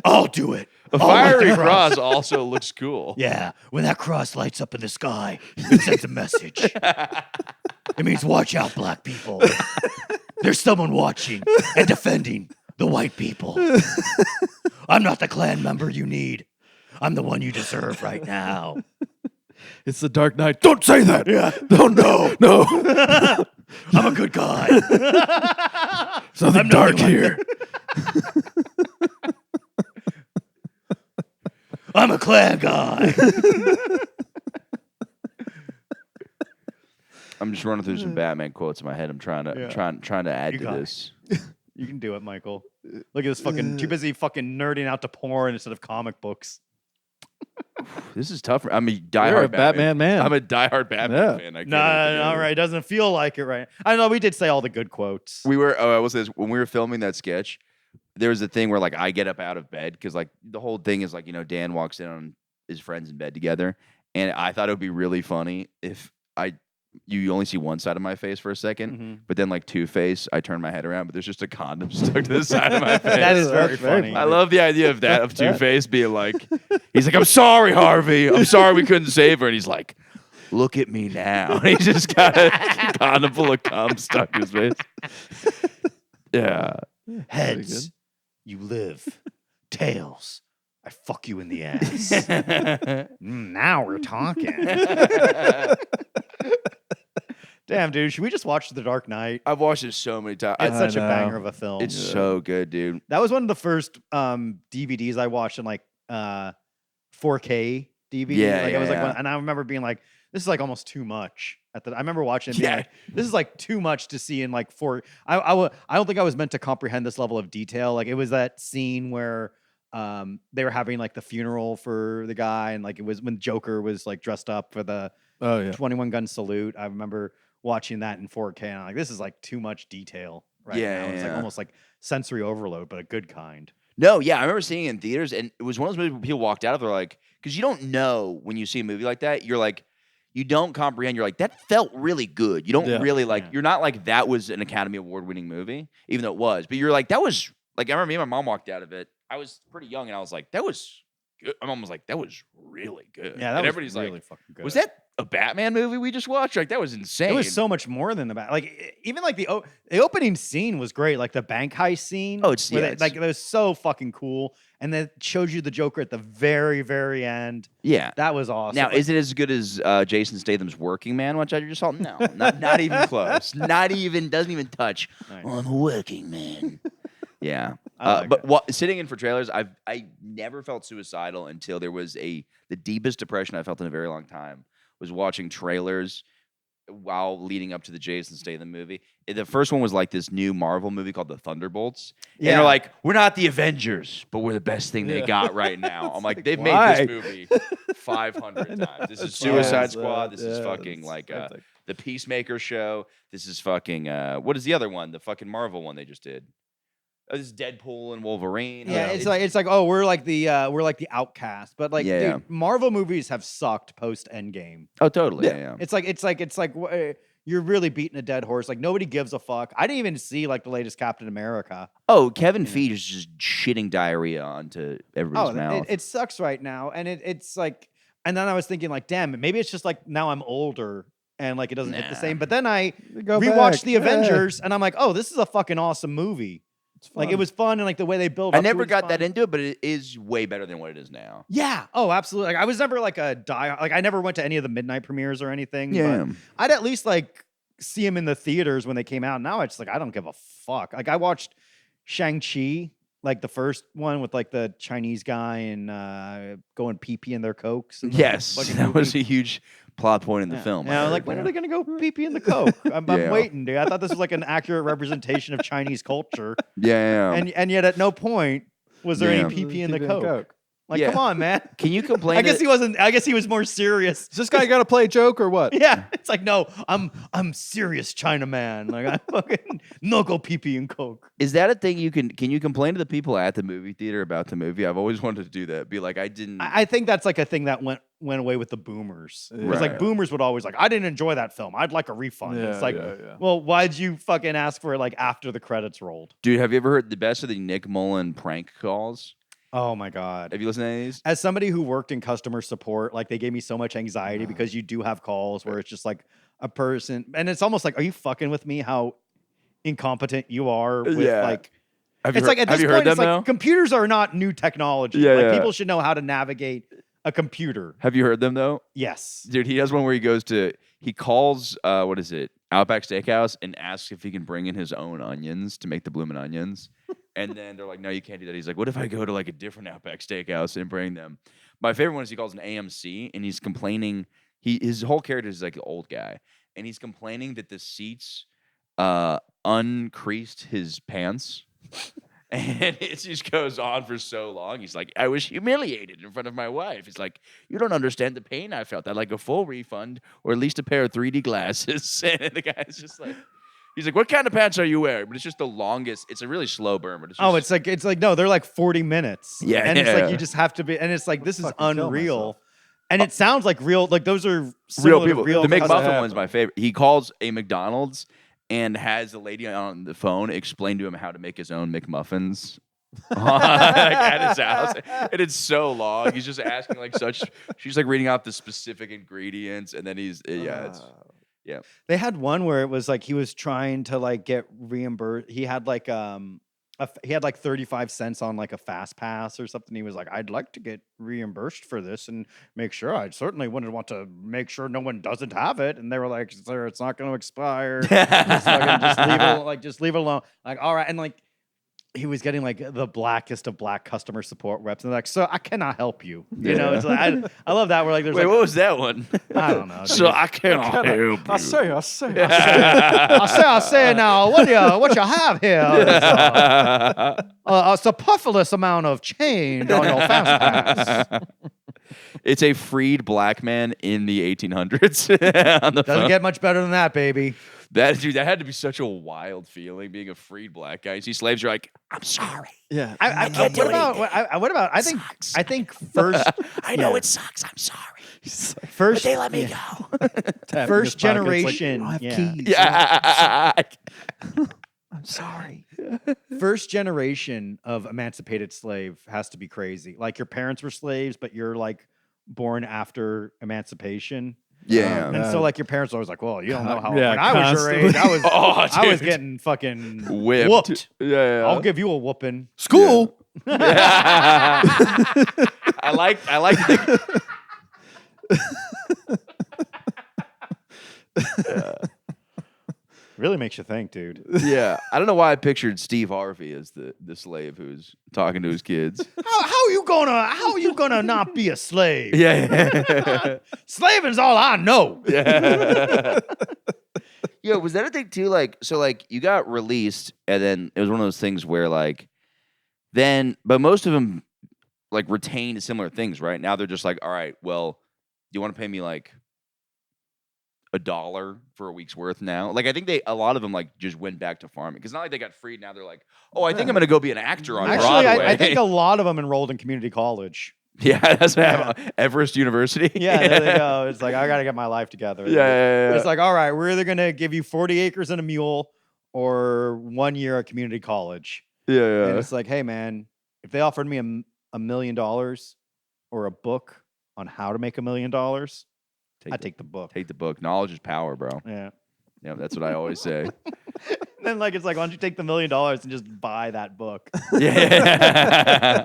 I'll do it. A I'll light the fiery cross also looks cool. Yeah, when that cross lights up in the sky, it sends a message. It means watch out, black people. There's someone watching and defending the white people. I'm not the Klan member you need. I'm the one you deserve right now. It's the Dark Knight. Don't say that. Yeah. Don't no. I'm a good guy. Something dark here. I'm a Klan guy. I'm just running through some Batman quotes in my head. I'm trying to add You to got this. You can do it, Michael. Look at this fucking too busy fucking nerding out to porn instead of comic books. This is tough. I'm a diehard You're a Batman man. I'm a diehard Batman fan. I can't No, even- all right. Doesn't feel like it, right? I know we did say all the good quotes. We were. I will say this: when we were filming that sketch, there was a thing where like I get up out of bed because like the whole thing is like Dan walks in on his friends in bed together, and I thought it would be really funny if you only see one side of my face for a 2nd, but then like Two-Face, I turn my head around, but there's just a condom stuck to the side of my face. That is very funny. I love the idea of that, of Two-Face being like, he's like, I'm sorry, Harvey. I'm sorry we couldn't save her. And he's like, look at me now. And he's just got a condom full of cum stuck in his face. Yeah. Heads, you live. Tails, I fuck you in the ass. Now we're talking. Damn, dude. Should we just watch The Dark Knight? I've watched it so many times. It's such a know. banger of a film. It's so good, dude. That was one of the first DVDs I watched in like 4K DVD. Yeah, like it was like, yeah. and I remember being like, this is like almost too much. I remember watching it, being Yeah. like, this is like too much to see in like I don't think I was meant to comprehend this level of detail. Like it was that scene where they were having like the funeral for the guy, and like it was when Joker was like dressed up for the 21 gun salute. I remember watching that in 4K, and I'm like, this is like too much detail right now. It's like almost like sensory overload, but a good kind. No, yeah, I remember seeing it in theaters, and it was one of those movies where people walked out of there like, because you don't know when you see a movie like that, you're like, you don't comprehend. You're like, that felt really good. You don't really like, you're not like, that was an Academy Award winning movie, even though it was. But you're like, that was, like, I remember me and my mom walked out of it. I was pretty young, and I was like, that was good. My mom was like, that was really good. Yeah, that and was everybody's really like, fucking good. was that a Batman movie we just watched? Like, that was insane. It was so much more than the like even like the opening scene was great, like the bank heist scene. Oh, it's, where yeah, they, it's- like it was so fucking cool, and then shows you the Joker at the very very end. Yeah. That was awesome. Now, is it as good as Jason Statham's Working Man, which I just saw? No, not even close. Not even, doesn't even touch. Nice. Oh, I'm a working man. Yeah. I like But sitting in for trailers, I never felt suicidal until there was the deepest depression I felt in a very long time was watching trailers while leading up to the Jason Statham movie. The first one was like this new Marvel movie called The Thunderbolts. And they're like, we're not the Avengers, but we're the best thing they got right now. I'm like, they've made this movie 500 times. This is Suicide Squad. This is fucking like the Peacemaker show. This is fucking, what is the other one? The fucking Marvel one they just did. This is Deadpool and Wolverine. Yeah, it's like oh, we're like the outcast, but like dude, Marvel movies have sucked post Endgame. Oh, totally. Yeah. It's like you're really beating a dead horse. Like nobody gives a fuck. I didn't even see like the latest Captain America. Oh, Kevin Feige is just shitting diarrhea onto everybody's mouth. It sucks right now, and it's like, and then I was thinking like, damn, maybe it's just like now I'm older and like it doesn't hit the same. But then I rewatched the Avengers, and I'm like, oh, this is a fucking awesome movie. Like it was fun, and like the way they build. I never got that into it, but it is way better than what it is now. Yeah. Oh, absolutely. Like I was never like I never went to any of the midnight premieres or anything. Yeah. But I'd at least like see them in the theaters when they came out. Now it's like I don't give a fuck. Like I watched Shang-Chi, like the first one with like the Chinese guy and going pee-pee in their cokes. And Yes, that was a huge plot point in the film. Yeah, like when are they gonna go pee-pee in the coke? I'm waiting, dude. I thought this was like an accurate representation of Chinese culture. Yeah. And yet at no point was there any pee-pee in the coke. Like, Yeah. come on, man. Can you complain? I guess he wasn't. I guess he was more serious. Does this guy got to play a joke or what? Yeah, it's like, no, I'm serious Chinaman. Like, I fucking no go pee pee and coke. Is that a thing you can you complain to the people at the movie theater about the movie? I've always wanted to do that. Be like, I didn't. I think that's like a thing that went away with the boomers. It was like Right. boomers would always like, I didn't enjoy that film. I'd like a refund. Yeah, It's like, yeah. well, why'd you fucking ask for it like after the credits rolled? Dude, have you ever heard the best of the Nick Mullen prank calls? Oh my God. Have you listened to any of these? As somebody who worked in customer support, like they gave me so much anxiety because you do have calls where it's just like a person, and it's almost like, are you fucking with me? How incompetent you are with Yeah. like. Have you It's heard, like at have this you point, heard it's them like though? computers are not new technology. Yeah, like yeah. people should know how to navigate a computer. Have you heard them though? Yes. Dude, he has one where he calls what is it, Outback Steakhouse, and asks if he can bring in his own onions to make the bloomin' onions. And then they're like, no, you can't do that. He's like, what if I go to like a different Outback Steakhouse and bring them? My favorite one is he calls an AMC and he's complaining. His whole character is like an old guy, and he's complaining that the seats uncreased his pants. And it just goes on for so long. He's like, I was humiliated in front of my wife. He's like, you don't understand the pain I felt. I'd like a full refund or at least a pair of 3D glasses. And the guy's just like, he's like, what kind of pants are you wearing? But it's just the longest. It's a really slow burn. But It's like no, they're like 40 minutes. Yeah, and it's yeah. like you just have to be, and it's like this is fucking kill unreal, myself. and it sounds like real. Like those are real similar people. To real The customer- McMuffin one's my favorite. He calls a McDonald's and has the lady on the phone explain to him how to make his own McMuffins. At his house, and it's so long. He's just asking like such. She's like reading out the specific ingredients, and then it's yeah. They had one where it was like he was trying to like get reimbursed. He had like he had like 35 cents on like a fast pass or something. He was like, I'd like to get reimbursed for this and make sure. I certainly wouldn't want to make sure no one doesn't have it. And they were like, sir, it's not going to expire. Just leave it alone. Like, all right. And like, he was getting like the blackest of black customer support reps, and they're like, "So I cannot help you." You know, it's like I love that. We're like, "There's Wait, like, what was that one? I don't know." So I cannot help you. I say. I say now, what you have here? It's a superfluous amount of change on your fast pass. It's a freed black man in the 1800s. On the Doesn't phone. get much better than that, baby. That had to be such a wild feeling being a freed black guy. You see slaves, you're like, I'm sorry. Yeah. What about? I think first. I know it sucks. I'm sorry. First, They let me go. first generation. I have yeah. keys. Yeah. I'm sorry. First generation of emancipated slave has to be crazy. Like your parents were slaves, but you're like born after emancipation. Yeah. And so like your parents are always like, well, you don't know how Yeah, when I was your age, constantly. I was dude. getting fucking Whipped. whooped. Yeah. I'll give you a whooping. School. I like the Really makes you think, dude. yeah. I don't know why I pictured Steve Harvey as the slave who's talking to his kids. How are you gonna not be a slave? Yeah. Slaving's all I know. Yeah. Yo, was that a thing too? Like, so like you got released, and then it was one of those things where like, but most of them like retained similar things, right? Now they're just like, all right, well, do you want to pay me like $1 for a week's worth now? Like, I think a lot of them like just went back to farming because not like they got freed. Now they're like, oh, I think I'm gonna go be an actor on Actually, Broadway. I think a lot of them enrolled in community college. yeah, that's what happened. Everest University. Yeah, there they go. It's like, I got to get my life together. Yeah. It's like, all right, we're either going to give you 40 acres and a mule or 1 year at community college. Yeah. And it's like, hey, man, if they offered me $1 million or a book on how to make $1 million, I'd take the book. Take the book. Knowledge is power, bro. Yeah. Yeah, that's what I always say. And then, like, it's like, why don't you take the $1 million and just buy that book? Yeah.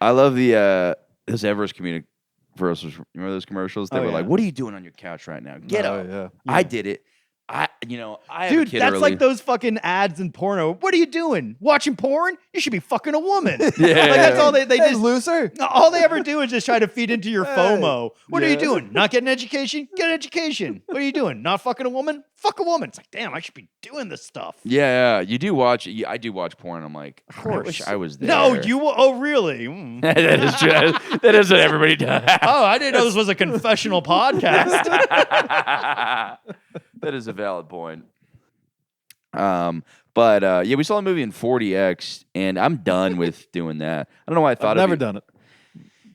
I love this Everest community. Remember those commercials? They Oh, were yeah. like, "What are you doing on your couch right now? Get up!" Yeah. I did it. I have a Dude, kid that's early. like those fucking ads in porno. What are you doing? Watching porn? You should be fucking a woman. Yeah. Like that's all they Hey, just loser. all they ever do is just try to feed into your FOMO. What are you Yeah. doing? Not getting education? Get education. What are you doing? Not fucking a woman? Fuck a woman. It's like, damn, I should be doing this stuff. Yeah, you do watch. I do watch porn. I'm like, Of I course. wish I was there. No, you. Oh, really? Mm. that is true. That is what everybody does. Oh, I didn't know this was a confessional podcast. That is a valid point. But we saw a movie in 40X, and I'm done with doing that. I don't know why I thought I've of never done it.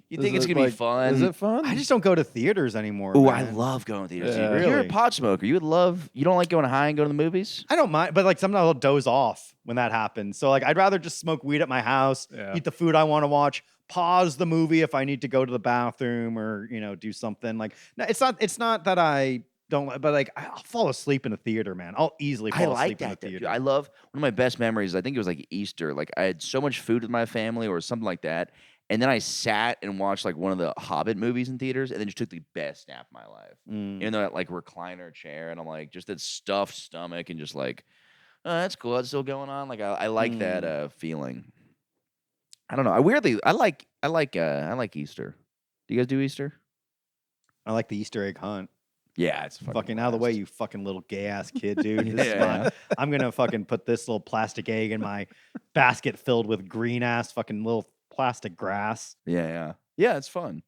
You Is think it's it, gonna be like, fun? Is it fun? I just don't go to theaters anymore. Oh, man. I love going to theaters. Yeah. You're a Really? pot smoker. You would love. You don't like going high and going to the movies? I don't mind, but like sometimes I'll doze off when that happens. So like I'd rather just smoke weed at my house, Yeah. eat the food I want to watch, pause the movie if I need to go to the bathroom or do something. Like no, it's not that I don't, but like I'll fall asleep in the theater, man. I'll easily I fall like asleep in that. the Dude. theater. I love one of my best memories. I think it was like Easter. Like I had so much food with my family or something like that. And then I sat and watched like one of the Hobbit movies in theaters, and then just took the best nap of my life. Even though that like recliner chair, and I'm like just that stuffed stomach, and just like, oh, that's cool. That's still going on. Like I like that feeling. I don't know. I like Easter. Do you guys do Easter? I like the Easter egg hunt. Yeah, it's Fucking out of the way, you fucking little gay ass kid, dude. This is Yeah. I'm gonna fucking put this little plastic egg in my basket filled with green ass fucking little plastic grass. Yeah. It's fun.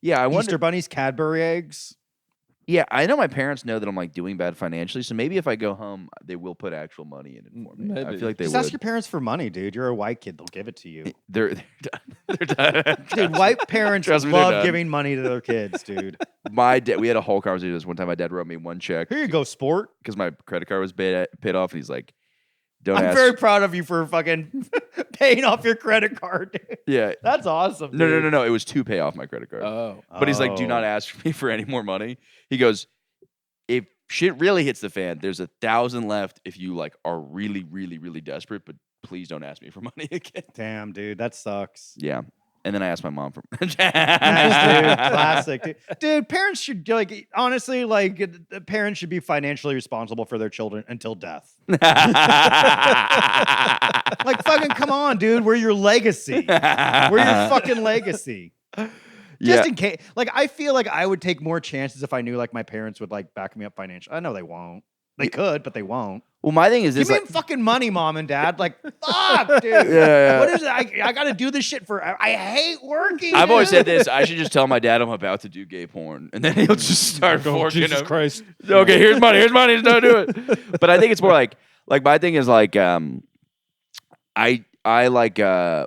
Yeah, I Easter wonder. bunnies, Cadbury eggs. Yeah, I know my parents know that I'm like doing bad financially, so maybe if I go home, they will put actual money in it for me. I Maybe. feel like they Just would. ask your parents for money, dude. You're a white kid; they'll give it to you. They're done. They're done. Dude, white parents Trust me, they're love done. giving money to their kids, dude. My dad. We had a whole conversation this one time. My dad wrote me one check Here you go, sport. because my credit card was paid off, and he's like, "Don't I'm ask." very proud of you for fucking paying off your credit card, dude. Yeah. That's awesome. No. dude. It was to pay off my credit card. Oh. But he's like, "Do not Oh. ask me for any more money." He goes, "If shit really hits the fan, there's 1,000 left. If you like are really, really, really desperate, but please don't ask me for money again." Damn, dude, that sucks. Yeah. And then I asked my mom for. Nice, dude. Classic, dude. Dude, parents should like honestly, like parents should be financially responsible for their children until death. Like, fucking come on, dude. We're your legacy. We're your fucking legacy. Just in case, like, I feel like I would take more chances if I knew like my parents would like back me up financially. I know they won't. They could, but they won't. Well, my thing is Give this: me like, fucking money, mom and dad. Like, fuck, dude. Yeah. What is it? I got to do this shit forever. I hate working. I've always dude. said this. I should just tell my dad I'm about to do gay porn, and then he'll just start Oh, forking Jesus him. Christ. Okay, here's money. Don't do it. But I think it's more like my thing is like I like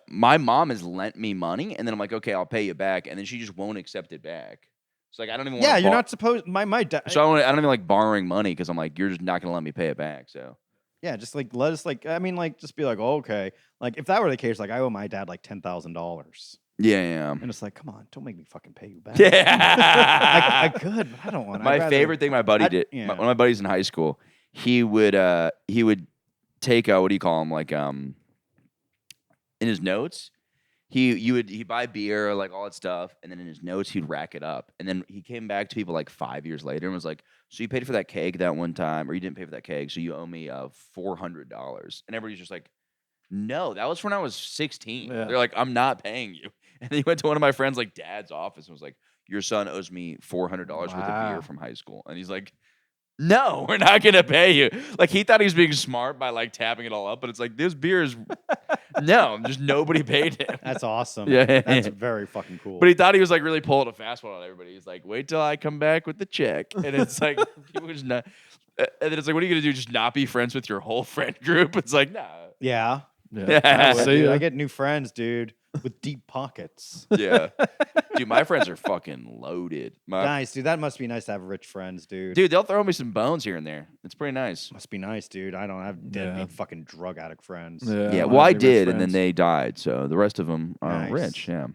my mom has lent me money, and then I'm like, okay, I'll pay you back, and then she just won't accept it back. It's like I don't even. Yeah, wanna you're bar- not supposed. My dad. So I don't even like borrowing money because I'm like, you're just not gonna let me pay it back. So Yeah, just like let us like. I mean, like just be like, oh, okay. Like if that were the case, like I owe my dad like $10,000, yeah. and it's like, come on, don't make me fucking pay you back. Yeah. I could, but I don't want. My favorite thing my buddy did. yeah. One of my buddies in high school, he would take what do you call him like in his notes. He'd buy beer, like all that stuff, and then in his notes he'd rack it up. And then he came back to people like 5 years later and was like, "So you paid for that keg that one time, or you didn't pay for that keg, so you owe me $400." And everybody's just like, "No, that was when I was 16." Yeah. They're like, "I'm not paying you." And then he went to one of my friends' like dad's office and was like, "Your son owes me $400 worth of Wow. beer from high school," and he's like, "No, we're not gonna pay you." Like he thought he was being smart by like tapping it all up, but it's like this beer is no, just nobody paid him. That's awesome. Yeah. That's very fucking cool. But he thought he was like really pulling a fast one on everybody. He's like, "Wait till I come back with the check," and it's like people just not. And then it's like, what are you gonna do? Just not be friends with your whole friend group? It's like, nah. yeah. Yeah. Dude, See ya. I get new friends, dude, with deep pockets. Yeah, dude, my friends are fucking loaded. Nice, dude. That must be nice to have rich friends, dude. Dude, they'll throw me some bones here and there. It's pretty nice. Must be nice, dude. I don't have deadbeat fucking drug addict friends. Yeah, don't well, I have any rich did, and then friends. they died. So the rest of them are Nice. rich. Yeah.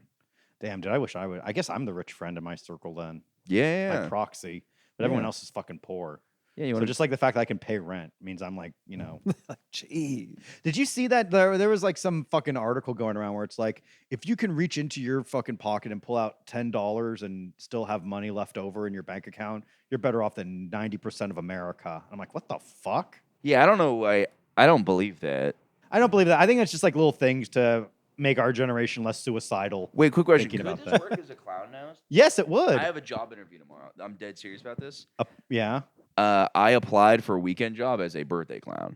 Damn, dude. I wish I would. I guess I'm the rich friend in my circle then, Yeah. by proxy. But everyone Yeah. else is fucking poor. Yeah, you So want just like the fact that I can pay rent means I'm like, Jeez. Did you see that there was like some fucking article going around where it's like if you can reach into your fucking pocket and pull out $10 and still have money left over in your bank account, you're better off than 90% of America. I'm like, what the fuck? Yeah, I don't know. I don't believe that. I don't believe that. I think it's just like little things to make our generation less suicidal. Wait, quick question. Thinking Could about this that. work as a clown now? Yes, it would. I have a job interview tomorrow. I'm dead serious about this. Yeah. I applied for a weekend job as a birthday clown.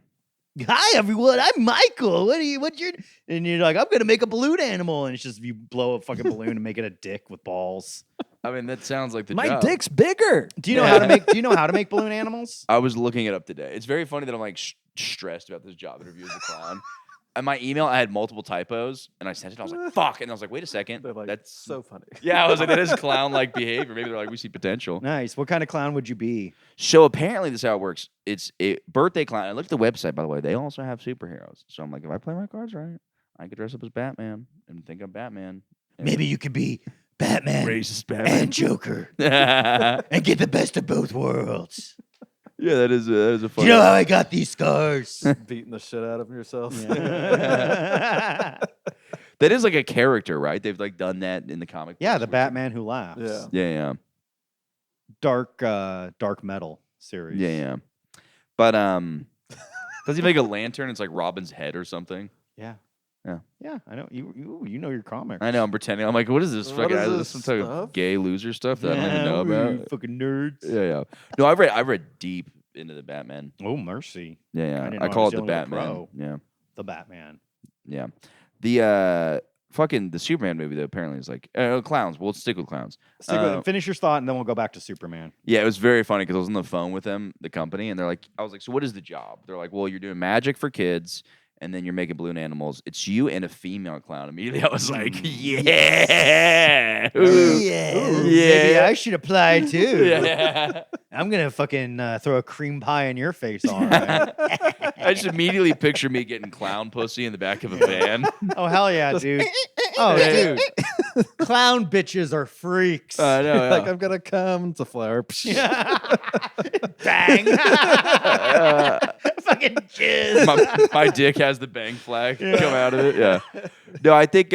Hi everyone, I'm Michael. What's your? And you're like, I'm gonna make a balloon animal, and it's just you blow a fucking balloon and make it a dick with balls. I mean, that sounds like the My job. dick's bigger. Do you know how to make? Do you know how to make balloon animals? I was looking it up today. It's very funny that I'm like stressed about this job interview as a clown. And my email, I had multiple typos, and I sent it. I was like, "Fuck!" And I was like, "Wait a second, They're like, that's so funny. yeah." I was like, "That is clown-like behavior." Maybe they're like, "We see potential." Nice. What kind of clown would you be? So apparently, this is how it works. It's a birthday clown. I looked at the website, by the way. They also have superheroes. So I'm like, if I play my cards right, I could dress up as Batman and think I'm Batman. And Maybe you could be Batman racist Batman and Joker yeah, and get the best of both worlds. that is a Do fun. you know how I got these scars? Beating the shit out of yourself. Yeah, That is like a character, right? They've like done that in the comic. yeah, books the where- Batman who laughs. Yeah. Yeah. Dark metal series. Yeah. But does he make a lantern? It's like Robin's head or something. Yeah. Yeah. Yeah, I know. You know your comics. I know. I'm pretending. I'm like, what is this? What Fucking, is this this some type of stuff? gay loser stuff that I don't even Yeah, know you about. fucking nerds. Yeah. No, I read deep into the Batman. Oh, mercy. Yeah. didn't I know I call was it the dealing with a Batman. pro. Yeah. The Batman. Yeah. The fucking the Superman movie though apparently is like clowns. We'll stick with clowns. Finish your thought and then we'll go back to Superman. Yeah, it was very funny because I was on the phone with them, the company, and they're like, I was like, so what is the job? They're like, well, you're doing magic for kids, and then you're making balloon animals. It's you and a female clown. Immediately, I was like, yeah, Ooh. Maybe I should apply too. yeah. I'm gonna fucking throw a cream pie in your face. All right. I just immediately picture me getting clown pussy in the back of a van. Oh hell yeah, dude. Oh dude. Clown bitches are freaks. I know. Yeah. Like, I'm going to come. It's a flower. Bang. Fucking jizz. my dick has the bang flag come out of it. Yeah. No, I think.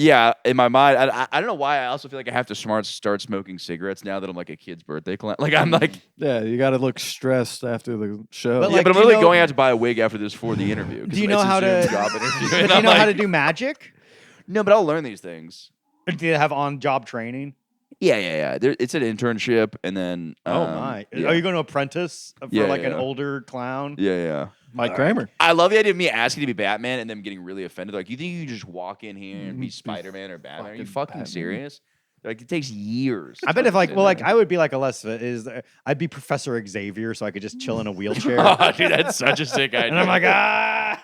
Yeah, in my mind, I don't know why. I also feel like I have to start smoking cigarettes now that I'm like a kid's birthday clown. Like I'm like, Yeah, you got to look stressed after the show. But, yeah, like, but I'm do you literally know- going out to buy a wig after this for the interview. 'cause Do you it's know a how Zoom to? job interview, Do and you I'm know how like, to do magic? No, but I'll learn these things. Do you have on-job training? Yeah. It's an internship, and then Oh my! yeah. Are you going to apprentice for Yeah, like an yeah. older clown? Yeah. Mike Kramer. I love the idea of me asking to be Batman and them getting really offended. Like, you think you can just walk in here and be Spider-Man or Batman? Are you fucking Batman. serious? Like, it takes years. I bet if like, well, like I would be like I'd be Professor Xavier, so I could just chill in a wheelchair. Oh, dude, that's such a sick idea. And I'm like, I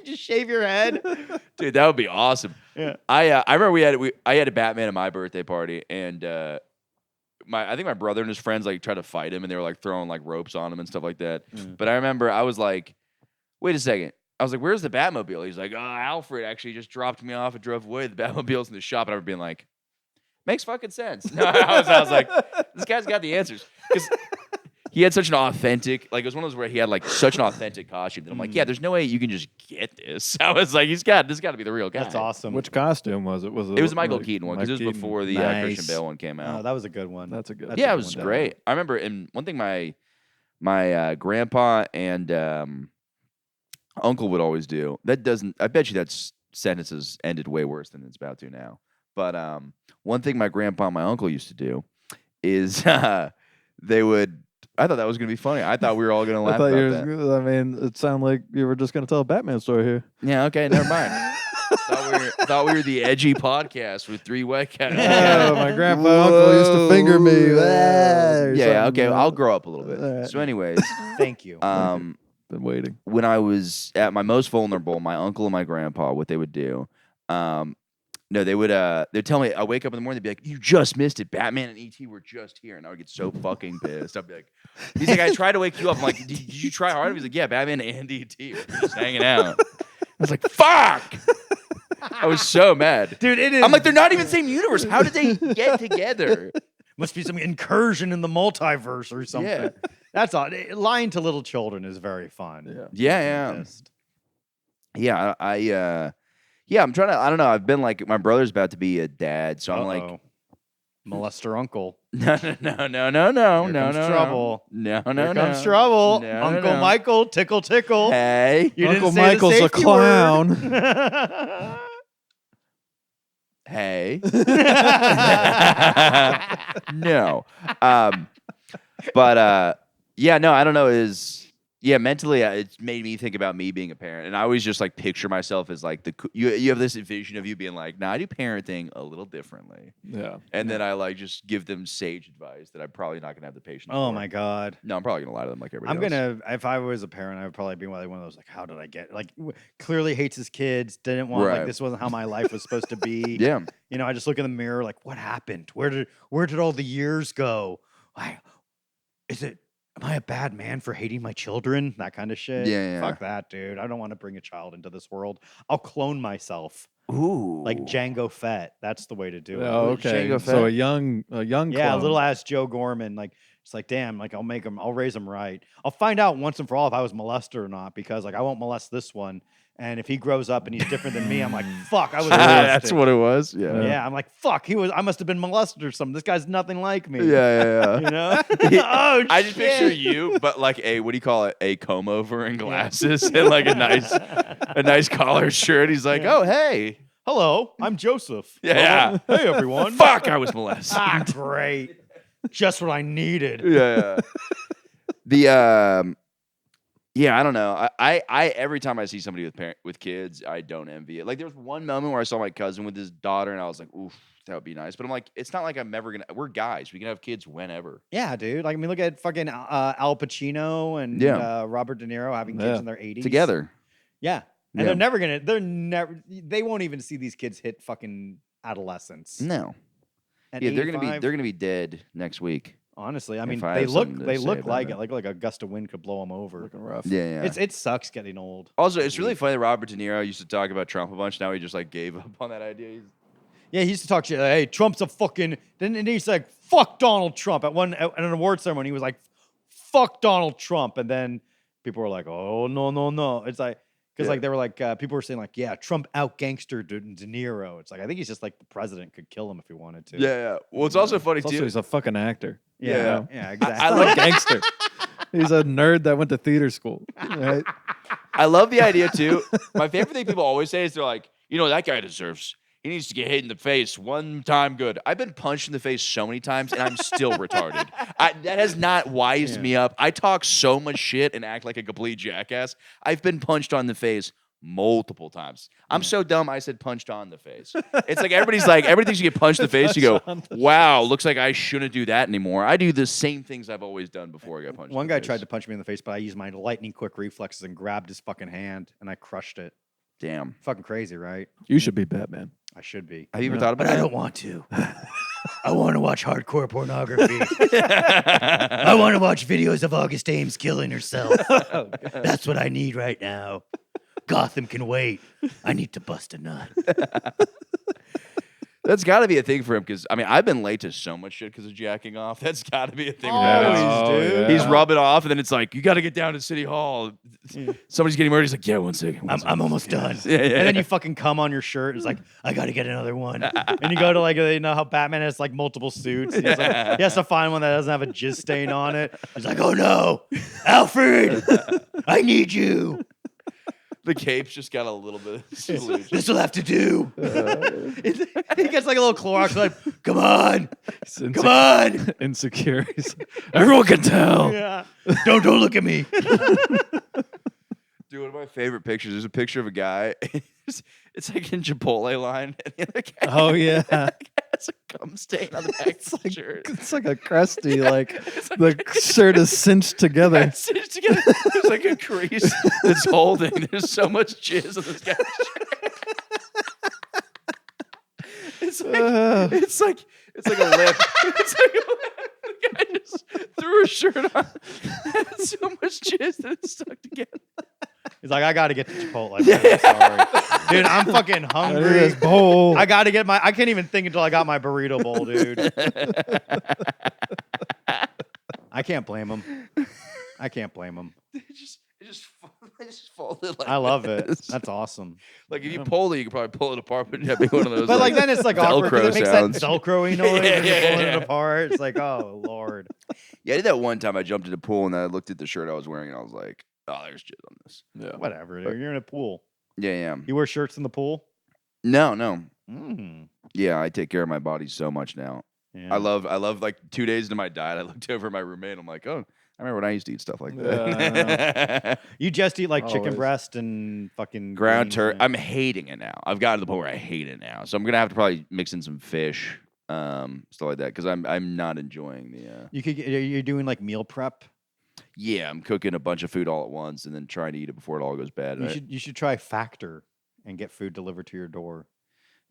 just shave your head. Dude, that would be awesome. Yeah. I remember I had a Batman at my birthday party, and I think my brother and his friends like tried to fight him, and they were like throwing like ropes on him and stuff like that. But I remember I was like, wait a second. I was like, where's the Batmobile? He's like, Alfred actually just dropped me off and drove away. The Batmobile's in the shop. And I remember being like, makes fucking sense. No, I was like, this guy's got the answers. Because he had such an authentic, like, it was one of those where he had like such an authentic costume that I'm like, yeah, there's no way you can just get this. I was like, this got to be the real guy. That's awesome. Which costume was it? It was the Michael Keaton one because it was Keaton. before the Nice. Christian Bale one came out. Oh, that was a good one. That's a good That's Yeah, a it good was one, great. I remember, and one thing my grandpa and uncle would always do. I bet you that sentence has ended way worse than it's about to now. But one thing my grandpa and my uncle used to do is they would. I thought that was gonna be funny. I thought we were all gonna laugh I thought about you that. were, I mean, it sounded like you were just going to tell a Batman story here. Yeah, okay, never mind. thought we were the edgy podcast with three white guys. Oh, my grandpa and uncle used to finger me. Yeah, okay. I'll grow up a little bit. All right. So, anyways, Thank you. Been waiting. when I was at my most vulnerable, my uncle and my grandpa, what they would do, they'd tell me, I wake up in the morning, they'd be like, you just missed it. Batman and E.T. were just here. And I would get so fucking pissed. I'd be like, he's like, I tried to wake you up. I'm like, did you try hard? He's like, yeah, Batman and E.T. were just hanging out. I was like, fuck. I was so mad. Dude, it is. I'm like, they're not even the same universe. How did they get together? Must be some incursion in the multiverse or something. Yeah. That's all. Lying to little children is very fun. Yeah. I'm trying to. I don't know. I've been like, my brother's about to be a dad, so I'm like, molester uncle. no. Here comes trouble. No. Here comes trouble. No, Uncle Michael, tickle, tickle. Hey. You Uncle didn't say the Michael's a safety clown. word. Hey. No. Yeah, no, I don't know. Mentally, it's made me think about me being a parent, and I always just like picture myself as like you have this vision of you being like, nah, I do parenting a little differently. Yeah. And then I like just give them sage advice that I'm probably not gonna have the patience. Oh for. my God. No, I'm probably gonna lie to them like everybody else. If I was a parent, I would probably be one of those like, how did I get like clearly hates his kids, didn't want like this wasn't how my life was supposed to be. Yeah. You know, I just look in the mirror like, what happened? Where did all the years go? Am I a bad man for hating my children? That kind of shit. Yeah. Fuck that, dude. I don't want to bring a child into this world. I'll clone myself. Ooh. Like Django Fett. That's the way to do it. Oh, okay. Django So Fett. a young Yeah, clone. little ass Joe Gorman. Like, it's like, damn, like I'll raise him right. I'll find out once and for all if I was molested or not, because like I won't molest this one. And if he grows up and he's different than me, I'm like, fuck, I was molested. That's what it was. Yeah. Yeah, I'm like, fuck, I must have been molested or something. This guy's nothing like me. Yeah. You know? Oh, I just shit. picture you, but like what do you call it? A comb over and glasses and like a nice collared shirt. He's like, oh hey, hello, I'm Joseph. Yeah. Hey everyone. fuck, I was molested. Great. Just what I needed. Yeah. I don't know. I every time I see somebody with kids, I don't envy it. Like there was one moment where I saw my cousin with his daughter, and I was like, oof, that would be nice. But I'm like, it's not like I'm ever gonna. We're guys. We can have kids whenever. Yeah, dude. Like I mean, look at fucking Al Pacino and Robert De Niro having kids in their 80s together. Yeah, and they won't even see these kids hit fucking adolescence. No. At Yeah, 85, they're gonna be dead next week. Honestly, I mean, If I they have look something to say like about it. it. Like a gust of wind could blow them over. Looking rough. Yeah. It sucks getting old. Also, it's really funny that Robert De Niro used to talk about Trump a bunch. Now he just like gave up on that idea. Yeah, he used to talk shit. Like, hey, Trump's a fucking. Then he's like, "Fuck Donald Trump." At an award ceremony, he was like, "Fuck Donald Trump," and then people were like, "Oh no." It's like because like they were like people were saying like, "Yeah, Trump out gangstered De Niro." It's like I think he's just like the president could kill him if he wanted to. Yeah. Well, it's also funny Also, too. he's a fucking actor. Yeah, exactly. He's not a gangster. He's a nerd that went to theater school. Right? I love the idea too. My favorite thing people always say is they're like, that guy deserves. He needs to get hit in the face one time good. I've been punched in the face so many times, and I'm still retarded. That has not wised me up. I talk so much shit and act like a complete jackass. I've been punched on the face multiple times. I'm so dumb, I said punched on the face. It's like everybody thinks you get punched in the face, you go, wow, looks like I shouldn't do that anymore. I do the same things I've always done before I got punched. One guy tried to punch me in the face, but I used my lightning quick reflexes and grabbed his fucking hand, and I crushed it. Damn. Fucking crazy, right? You should be Batman. I should be. Have you ever thought about But that? I don't want to. I want to watch hardcore pornography. I want to watch videos of August Ames killing herself. That's what I need right now. Gotham can wait. I need to bust a nut. That's got to be a thing for him because, I mean, I've been late to so much shit because of jacking off. That's got to be a thing. Always, dude. He's rubbing off, and then it's like, you got to get down to City Hall. Somebody's getting murdered. He's like, yeah, 1 second. I'm almost done. Yeah. And then you fucking come on your shirt. It's like, I got to get another one. And you go to like, how Batman has like multiple suits. And he has to find one that doesn't have a jizz stain on it. He's like, oh no, Alfred, I need you. The cape's just got a little bit of solution. This will have to do. He gets like a little Clorox, like, come on. Come on. Insecure. Everyone can tell. Yeah. Don't look at me. Dude, one of my favorite pictures, there's a picture of a guy. It's like in Chipotle line. And the other guy, Oh, yeah. has a cum stain on the back of the shirt. It's like a crusty, like the shirt is cinched together. It's stitched together. There's like a crease that's holding. There's so much jizz on this guy's shirt. It's like a lip. It's like a lip. The guy just threw a shirt on. Had so much jizz that it's stuck together. He's like, I gotta get to Chipotle. Man. Sorry, dude. I'm fucking hungry. bowl. I gotta get my. I can't even think until I got my burrito bowl, dude. I can't blame him. I can't blame him. It just folded like I love it. this. That's awesome. Like if you pull it, you could probably pull it apart, but it'd be one of those. But like then it's like awkward because it makes that sounds. Velcro-y noise when you're Yeah. pulling it apart. It's like, oh Lord. Yeah, I did that one time. I jumped in the pool and I looked at the shirt I was wearing and I was like, oh, there's shit on this. Yeah. Whatever, dude. You're in a pool. Yeah. You wear shirts in the pool? No. Mm. Yeah, I take care of my body so much now. Yeah. I love like 2 days into my diet, I looked over at my roommate and I'm like, oh, I remember when I used to eat stuff like that. You just eat like chicken Always. breast and fucking Ground greens, turkey. man. I'm hating it now. I've gotten to the point where I hate it now. So I'm gonna have to probably mix in some fish, stuff like that, because I'm not enjoying the. You're doing like meal prep. Yeah, I'm cooking a bunch of food all at once and then trying to eat it before it all goes bad. You should try Factor and get food delivered to your door.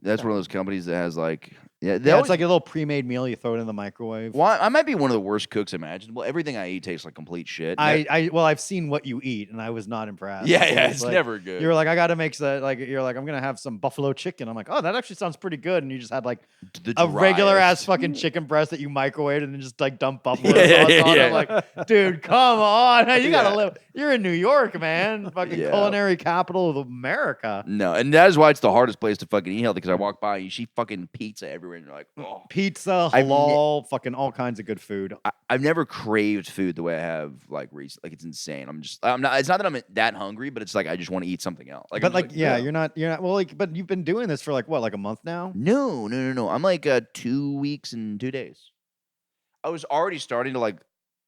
That's one of those companies that has like Yeah, always, it's like a little pre-made meal. You throw it in the microwave. well, I might be one of the worst cooks imaginable. Everything I eat tastes like complete shit. I've seen what you eat, and I was not impressed. Yeah, It was it's like- never good. You're like, I gotta make some. Like, you're like, I'm gonna have some buffalo chicken. I'm like, oh, that actually sounds pretty good. And you just had like The a regular ass driest. fucking chicken breast that you microwaved and then just like dump buffalo Yeah, sauce yeah, on it. yeah. I'm like, dude, come on, you gotta Yeah. live. You're in New York, man, fucking Yeah. culinary capital of America. No, and that is why it's the hardest place to fucking eat healthy. Because I walk by and you see fucking pizza everywhere, and you're like, oh. Pizza, I've ne- halal, fucking all kinds of good food. I've never craved food the way I have like recently. Like it's insane. I'm not. It's not that I'm that hungry, but it's like I just want to eat something else. Like, But I'm just like, yeah, you're not. Well, like, but you've been doing this for like what, like a month now? No. I'm like 2 weeks and 2 days. I was already starting to like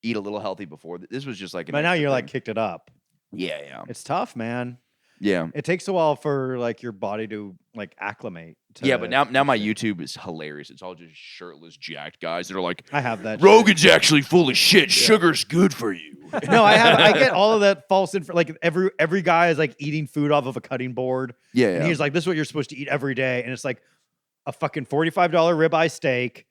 eat a little healthy before. This was just like. An But now extra you're like thing. kicked it up. Yeah. It's tough, man. Yeah. It takes a while for like your body to like acclimate. To Yeah, but now my YouTube is hilarious. It's all just shirtless, jacked guys that are like, I have that. Rogan's actually full of shit. Sugar's good for you. shit. No, I get all of that false info. Like every guy is like eating food off of a cutting board. Yeah. And he's like, this is what you're supposed to eat every day. And it's like a fucking $45 ribeye steak,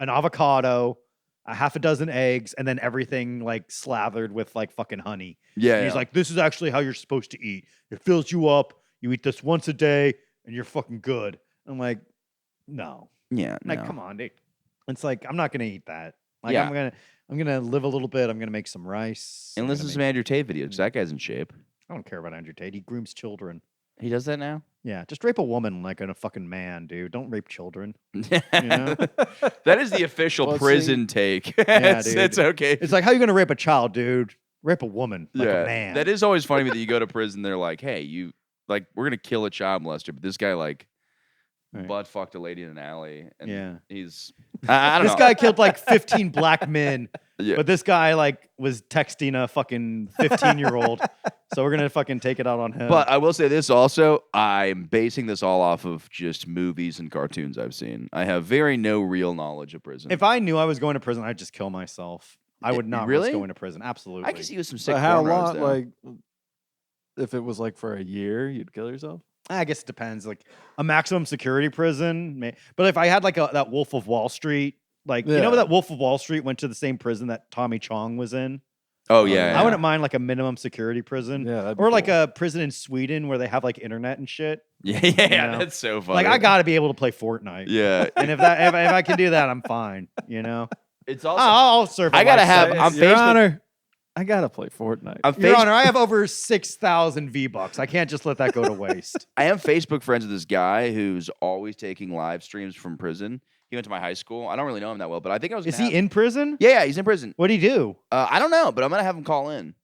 an avocado, a half a dozen eggs, and then everything like slathered with like fucking honey. Yeah. And he's like, this is actually how you're supposed to eat. It fills you up. You eat this once a day and you're fucking good. I'm like, no. yeah. Like, no. come on, dude. It's like, I'm not gonna eat that. Like Yeah. I'm gonna live a little bit. I'm gonna make some rice. And I'm listen gonna to some make- Andrew Tate videos because that guy's in shape. I don't care about Andrew Tate. He grooms children. He does that now? Yeah, just rape a woman like a fucking man, dude. Don't rape children. know? That is the official Well, see- prison take. it's, dude. it's okay. It's like, how you gonna rape a child, dude? Rape a woman like a man. That is always funny that you go to prison, they're like, hey, you like we're gonna kill a child molester, but this guy like Right. butt fucked a lady in an alley. And Yeah. he's I don't This know. guy killed like 15 black men, Yeah. but this guy like was texting a fucking 15-year-old. So we're gonna fucking take it out on him. But I will say this also, I'm basing this all off of just movies and cartoons I've seen. I have no real knowledge of prison. if I knew I was going to prison, I'd just kill myself. I would not really? risk going to prison. Absolutely. I can see you with some sick But how porn rods, long? though. Like, if it was like for a year, you'd kill yourself. I guess it depends. Like a maximum security prison, but if I had like that Wolf of Wall Street, like you know Yeah. that Wolf of Wall Street went to the same prison that Tommy Chong was in. Oh yeah, I wouldn't mind like a minimum security prison, Yeah, that'd be or like cool. a prison in Sweden where they have like internet and shit. yeah, know? that's so funny. Like I got to be able to play Fortnite. yeah. And if I can do that, I'm fine. You know, It's also I'll serve. I gotta have. I'm On Your Facebook, Honor, I gotta play Fortnite. on Your Facebook, Honor, I have over 6,000 V-Bucks. I can't just let that go to waste. I am Facebook friends with this guy who's always taking live streams from prison. He went to my high school. I don't really know him that well, but I think I was. Is gonna he have- in prison? Yeah, he's in prison. What'd he do? I don't know, but I'm gonna have him call in.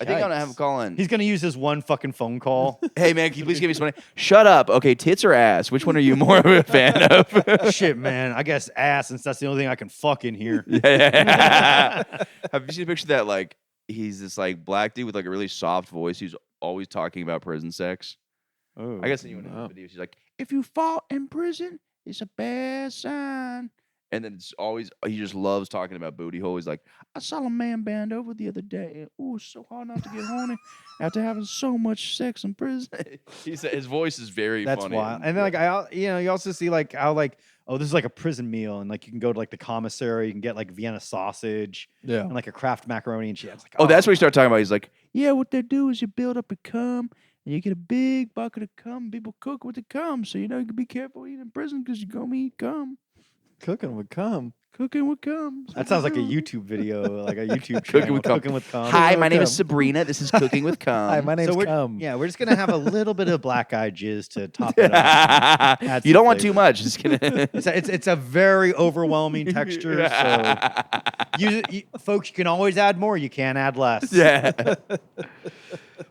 I think I'm gonna have him Yikes. call in. He's gonna use his one fucking phone call. Hey man, can you please give me some money? Shut up. Okay, tits or ass? Which one are you more of a fan of? Shit, man. I guess ass, since that's the only thing I can fuck in here. Yeah. Have you seen a picture of that? Like he's this like black dude with like a really soft voice who's always talking about prison sex. Oh, I guess anyone in no. the video, she's like, if you fall in prison, it's a bad sign. And then it's always he just loves talking about booty hole. He's like, I saw a man band over the other day. And, ooh, it's so hard not to get horny after having so much sex in prison. He said his voice is very That's funny. wild. And then you also see like how like, oh, this is like a prison meal, and like you can go to like the commissary, you can get like Vienna sausage, and like a Kraft macaroni and cheese. Like, oh, that's what he started talking about. He's like, yeah, what they do is you build up a cum, and you get a big bucket of cum. People cook with the cum, so you know you can be careful eating in prison because you're gonna eat cum. Cooking with cum. Cooking with cum. That sounds like a YouTube video, like a YouTube Cooking channel. with cum. Cooking with cum. Hi, my name is Sabrina. This is Cooking with Cum. Hi, my name's we're, Cum. Yeah, we're just gonna have a little bit of black eye jizz to top it up. You don't want too much. Just gonna. It's a very overwhelming texture. So, folks, you can always add more. You can't add less. Yeah.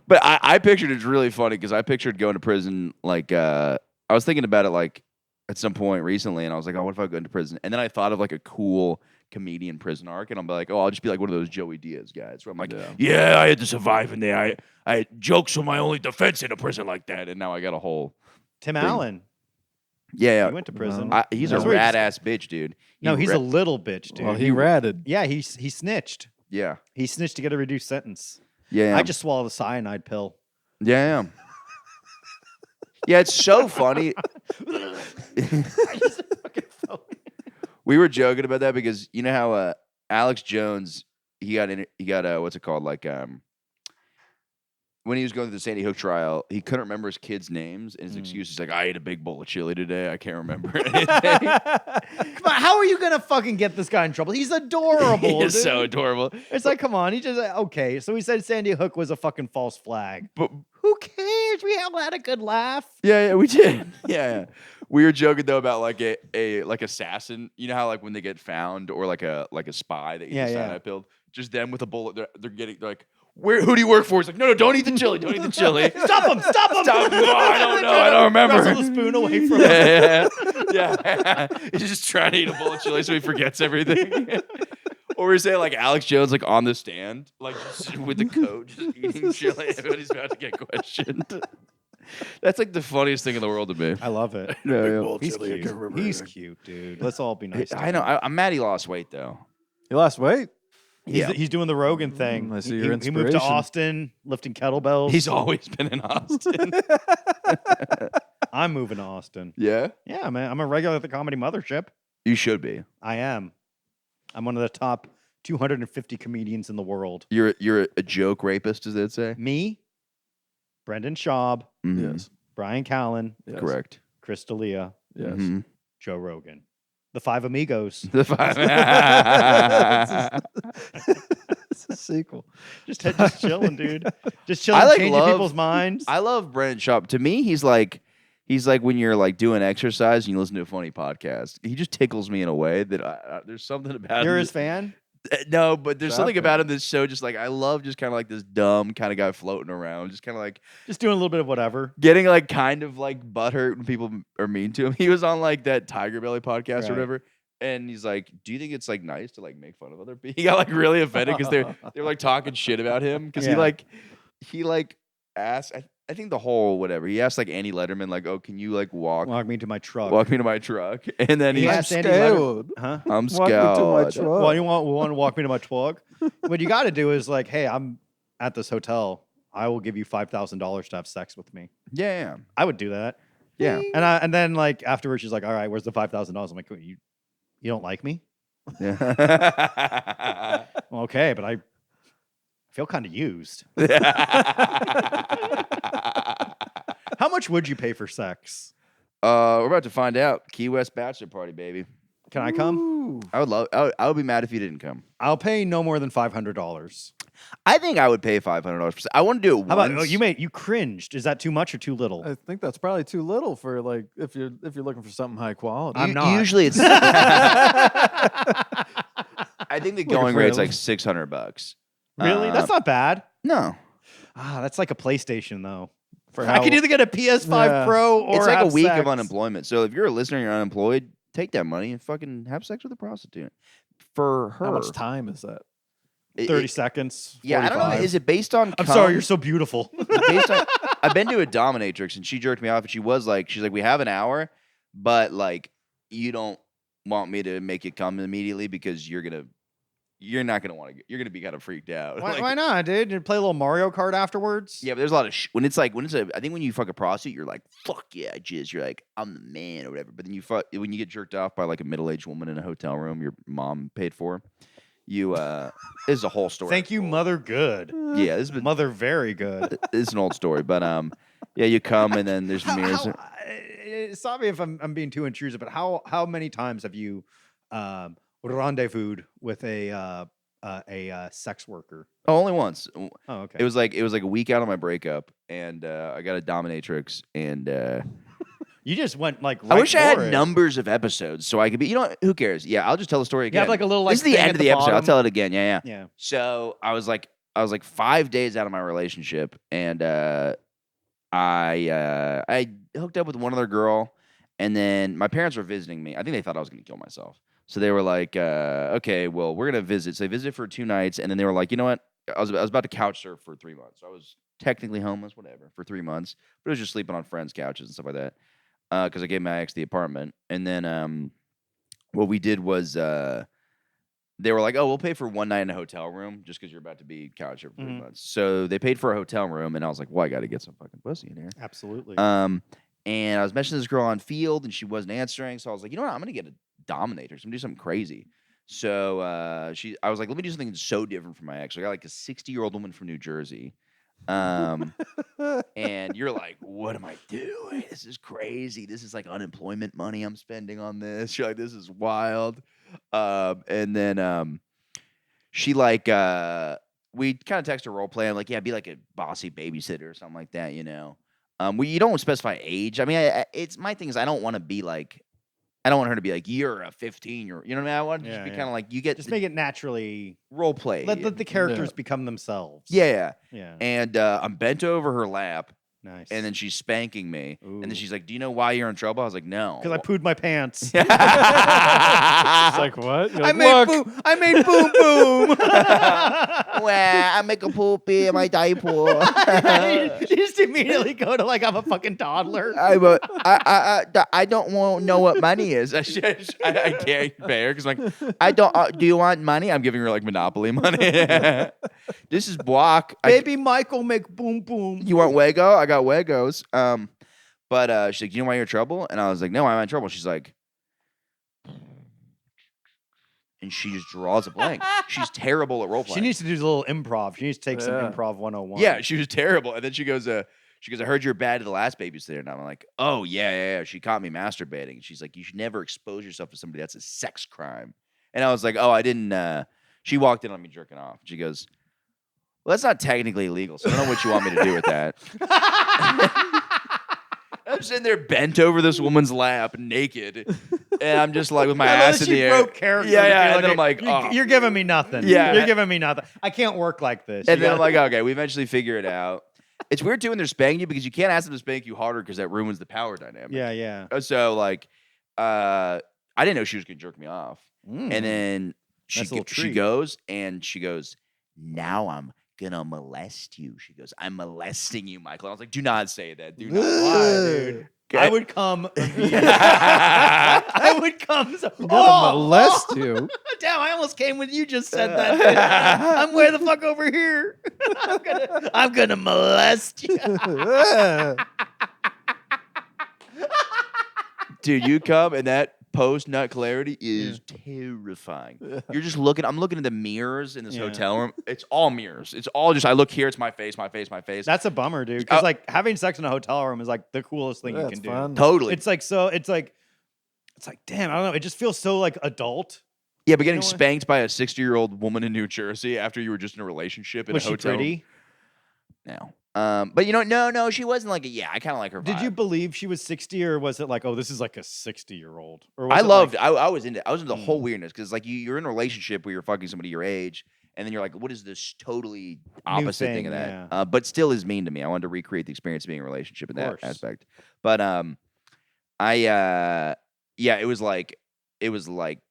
But I pictured it's really funny because I pictured going to prison like I was thinking about it like at some point recently, and I was like, oh, what if I go into prison? And then I thought of like a cool comedian prison arc, and I'm like, oh, I'll just be like one of those Joey Diaz guys where I'm like, yeah, I had to survive in there. I had jokes were my only defense in a prison like that, and now I got a whole Tim Allen. Yeah, He went to prison. He's a That's where rat ass bitch, dude. No, he's a little bitch, dude. Well, he ratted. Yeah, he snitched. Yeah. He snitched to get a reduced sentence. Yeah. I just swallowed a cyanide pill. Yeah. Yeah, it's so funny. We were joking about that because you know how Alex Jones he got what's it called, like when he was going through the Sandy Hook trial, he couldn't remember his kids' names, and his excuse is like, I ate a big bowl of chili today. I can't remember anything. Come on, how are you gonna fucking get this guy in trouble? He's adorable. He's dude. so adorable. It's like, come on, he just okay. So he said Sandy Hook was a fucking false flag. But Who cares? We all had a good laugh. yeah, we did. Yeah. We were joking though about like a like assassin. You know how like when they get found or like a spy that eats a cyanide pill, just them with a bullet. They're getting like, who do you work for? He's like, no, don't eat the chili. Don't eat the chili. Stop him! Stop him! Stop him. Oh, I don't know. I don't remember. Wrestle the spoon away from him. Yeah. He's just trying to eat a bowl of chili so he forgets everything. Or we say like Alex Jones like on the stand, like just with the coat, just eating chili. Everybody's about to get questioned. That's like the funniest thing in the world to me. I love it. He's cute. He's cute, dude. Let's all be nice. I know. I'm mad he lost weight though. You lost weight? He's doing the Rogan thing. I see he your moved to inspiration. Austin, lifting kettlebells. He's always been in Austin. I'm moving to Austin. Yeah? Yeah, man. I'm a regular at the Comedy Mothership. You should be. I am. I'm one of the top 250 comedians in the world. You're a joke rapist, as they'd say? Me, Brendan Schaub, Mhm. Yes. Brian Callen, Yes. Correct. Chris D'Elia, Yes. Mhm. Joe Rogan. The Five Amigos. The five. It's a sequel. just chilling, dude. Just chilling, I, changing people's minds. I love Brendan Schaub. To me, he's like when you're like doing exercise and you listen to a funny podcast. He just tickles me in a way that there's something about You're him. his fan? No, but there's something Shopping. about him that's so just like I love just kind of like this dumb kind of guy floating around, just kind of like Just doing a little bit of whatever. getting like kind of like butthurt when people are mean to him. He was on like that Tiger Belly podcast or Right. whatever. And he's like, "Do you think it's like nice to like make fun of other people?" He got like really offended because they're like talking shit about him because Yeah. he asked. I think the whole whatever he asked like Annie Letterman like, "Oh, can you like walk Walk me to my truck. me to my truck?" And then He he's asked Andy Letter- Scared. Huh? I'm Walk me to my scared. truck. Well, you want to walk me to my truck? What you got to do is like, hey, I'm at this hotel. I will give you $5,000 to have sex with me. Yeah, I would do that. yeah, And then like afterwards, she's like, all right, where's the $5,000? I'm like, you don't like me? yeah. Well, okay, but I feel kind of used. How much would you pay for sex? We're about to find out. Key West bachelor party, baby. Can I come? Ooh. I would be mad if you didn't come. I'll pay no more than $500. I think I would pay $500. I want to do it How once. about you cringed? Is that too much or too little? I think that's probably too little for like if you're looking for something high quality. I'm not. Usually it's. I think the Looking going for rate's a- like $600. Really? That's not bad. No. That's like a PlayStation though. For I could either get a PS5 Yeah. Pro or It's like a have week sex. of unemployment. So if you're a listener and you're unemployed, take that money and fucking have sex with a prostitute. For her. How much time is that? 30 seconds. Yeah, I don't know. 45. Is it based on I'm cum? sorry, you're so beautiful. Based on, I've been to a dominatrix and she jerked me off and she's like, we have an hour, but like you don't want me to make you come immediately because you're not gonna want to. You're gonna be kind of freaked out. Why not, dude? You play a little Mario Kart afterwards. Yeah, but there's a lot of when it's I think when you fuck a prostitute, you're like, fuck yeah, jizz. You're like, I'm the man or whatever. But then when you get jerked off by like a middle-aged woman in a hotel room your mom paid for, you this is a whole story. Thank you, Mother Good. Yeah, this is Mother Very Good. It's an old story, but yeah, you come and then there's mirrors. Stop me if I'm being too intrusive, but how many times have you rendezvoused with a sex worker? Oh, only once. Oh, okay. It was like a week out of my breakup, and I got a dominatrix, and you just went like. I wish I had it. numbers of episodes so I could be. You know, who cares? Yeah, I'll just tell the story again. You have like a little. Like, this is the end of the episode. I'll tell it again. Yeah. Yeah. So I was like 5 days out of my relationship, and I hooked up with one other girl, and then my parents were visiting me. I think they thought I was going to kill myself. So they were like, okay, well, we're going to visit. So they visited for 2 nights, and then they were like, you know what? I was about to couch surf for 3 months. So I was technically homeless, whatever, for 3 months. But I was just sleeping on friends' couches and stuff like that because I gave my ex the apartment. And then what we did was they were like, oh, we'll pay for 1 night in a hotel room just because you're about to be couch surfing for 3 months. So they paid for a hotel room, and I was like, well, I got to get some fucking pussy in here. Absolutely. And I was messaging this girl on Field, and she wasn't answering. So I was like, you know what? I'm going to get a dominator. So I'm gonna do something crazy. So I was like, let me do something so different from my ex. So I got like a 60-year-old woman from New Jersey. And you're like, what am I doing? This is crazy. This is like unemployment money I'm spending on this. You're like, this is wild. And then she like we kind of text her role play. I'm like, yeah, be like a bossy babysitter or something like that, you know. You don't specify age. I mean, it's my thing is I don't want to be like. I don't want her to be like, you're a 15-year-old. You know what I mean? I want to just be kind of like, you get... Just make it naturally... Role play. Let the characters become themselves. Yeah. Yeah. And I'm bent over her lap. Nice. And then she's spanking me. Ooh. And then she's like, do you know why you're in trouble? I was like, no. Because I pooed my pants. It's like, what? You're like, I made boom boom. Well, I make a poopy in my diaper. You just immediately go to like I'm a fucking toddler. I don't know what money is. I can't pay her because like I don't. Do you want money? I'm giving her like Monopoly money. This is block. Baby Michael make boom boom. You want Wego? I got Wegos. But she's like, do you know why you're in trouble? And I was like, no, I'm in trouble. She's like, and she just draws a blank. She's terrible at role playing. She needs to do a little improv. She needs to take some improv 101. Yeah, she was terrible. And then she goes, I heard you're bad to the last babysitter. And I'm like, oh, yeah. She caught me masturbating. And she's like, you should never expose yourself to somebody. That's a sex crime. And I was like, oh, I didn't. She walked in on me jerking off. She goes, well, that's not technically illegal. So I don't know what you want me to do with that. I'm sitting there bent over this woman's lap, naked. And I'm just like with my ass in the air. Broke character. Yeah. And then I'm like, you're giving me nothing. Yeah. You're giving me nothing. I can't work like this. And then I'm like, okay, we eventually figure it out. It's weird too when they're spanking you because you can't ask them to spank you harder because that ruins the power dynamic. Yeah. So like, I didn't know she was gonna jerk me off, and then she goes, now I'm gonna molest you. She goes, I'm molesting you, Michael. And I was like, do not say that. Do not lie, dude. Okay. I would come. I would come. Molest you. Damn, I almost came when you just said that. I'm way the fuck over here. I'm gonna molest you. Dude, you come and that post-nut clarity is terrifying. You're just looking. I'm looking at the mirrors in this hotel room. It's all mirrors. It's all just, I look here, it's my face. That's a bummer, dude. Because like having sex in a hotel room is like the coolest thing you can do. Fun. Totally. It's like, damn, I don't know. It just feels so like adult. Yeah, but getting spanked by a 60-year-old woman in New Jersey after you were just in a relationship in a hotel. Was she pretty? No. But you know, no, she wasn't like I kind of like her vibe. Did you believe she was 60, or was it like, oh, this is like a 60-year-old? Or I was into the whole weirdness because like you're in a relationship where you're fucking somebody your age, and then you're like, what is this totally opposite thing of that? Yeah. But still is mean to me. I wanted to recreate the experience of being in a relationship in that aspect. But it was like I was like,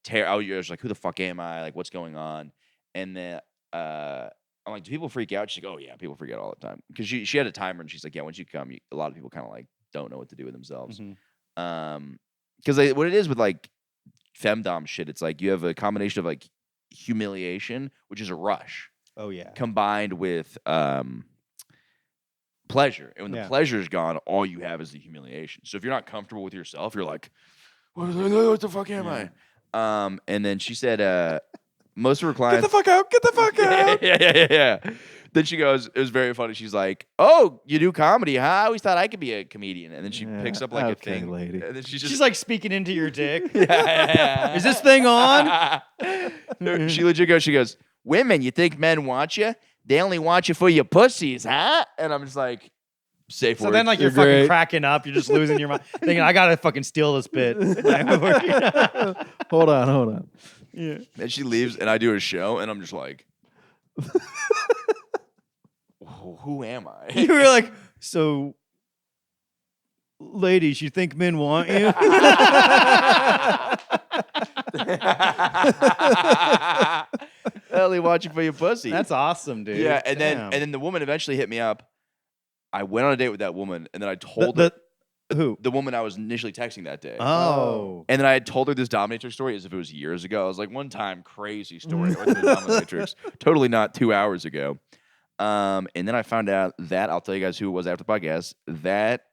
who the fuck am I? Like, what's going on? And then I'm like, do people freak out? She's like, oh yeah, people freak out all the time. Because she had a timer, and she's like, yeah, once you come, a lot of people kind of like don't know what to do with themselves. Mm-hmm. Because what it is with like femdom shit. It's like you have a combination of like humiliation, which is a rush, Oh yeah. combined with pleasure. And when the pleasure is gone, all you have is the humiliation. So if you're not comfortable with yourself, you're like, what the fuck am I? And then she said, most of her clients, Get the fuck out! Get the fuck out! yeah. Then she goes, it was very funny. She's like, oh, you do comedy, huh? I always thought I could be a comedian. And then she picks up like a thing. Lady. And then She's like speaking into your dick. yeah. Is this thing on? She legit goes, women, you think men want you? They only want you for your pussies, huh? And I'm just like, safe So word. then like you're fucking cracking up. You're just losing your mind. Thinking, I gotta fucking steal this bit. Hold on. Yeah. And she leaves, and I do a show, and I'm just like, who am I? You were like, so ladies, you think men want you? They only want you for your pussy. That's awesome, dude. Yeah, and Damn. then the woman eventually hit me up. I went on a date with that woman, and then I told her who? the woman I was initially texting that day. Oh. And then I had told her this dominatrix story as if it was years ago. I was like, one time, crazy story. I went to the dominatrix. Totally not 2 hours ago. And then I found out that, I'll tell you guys who it was after the podcast, that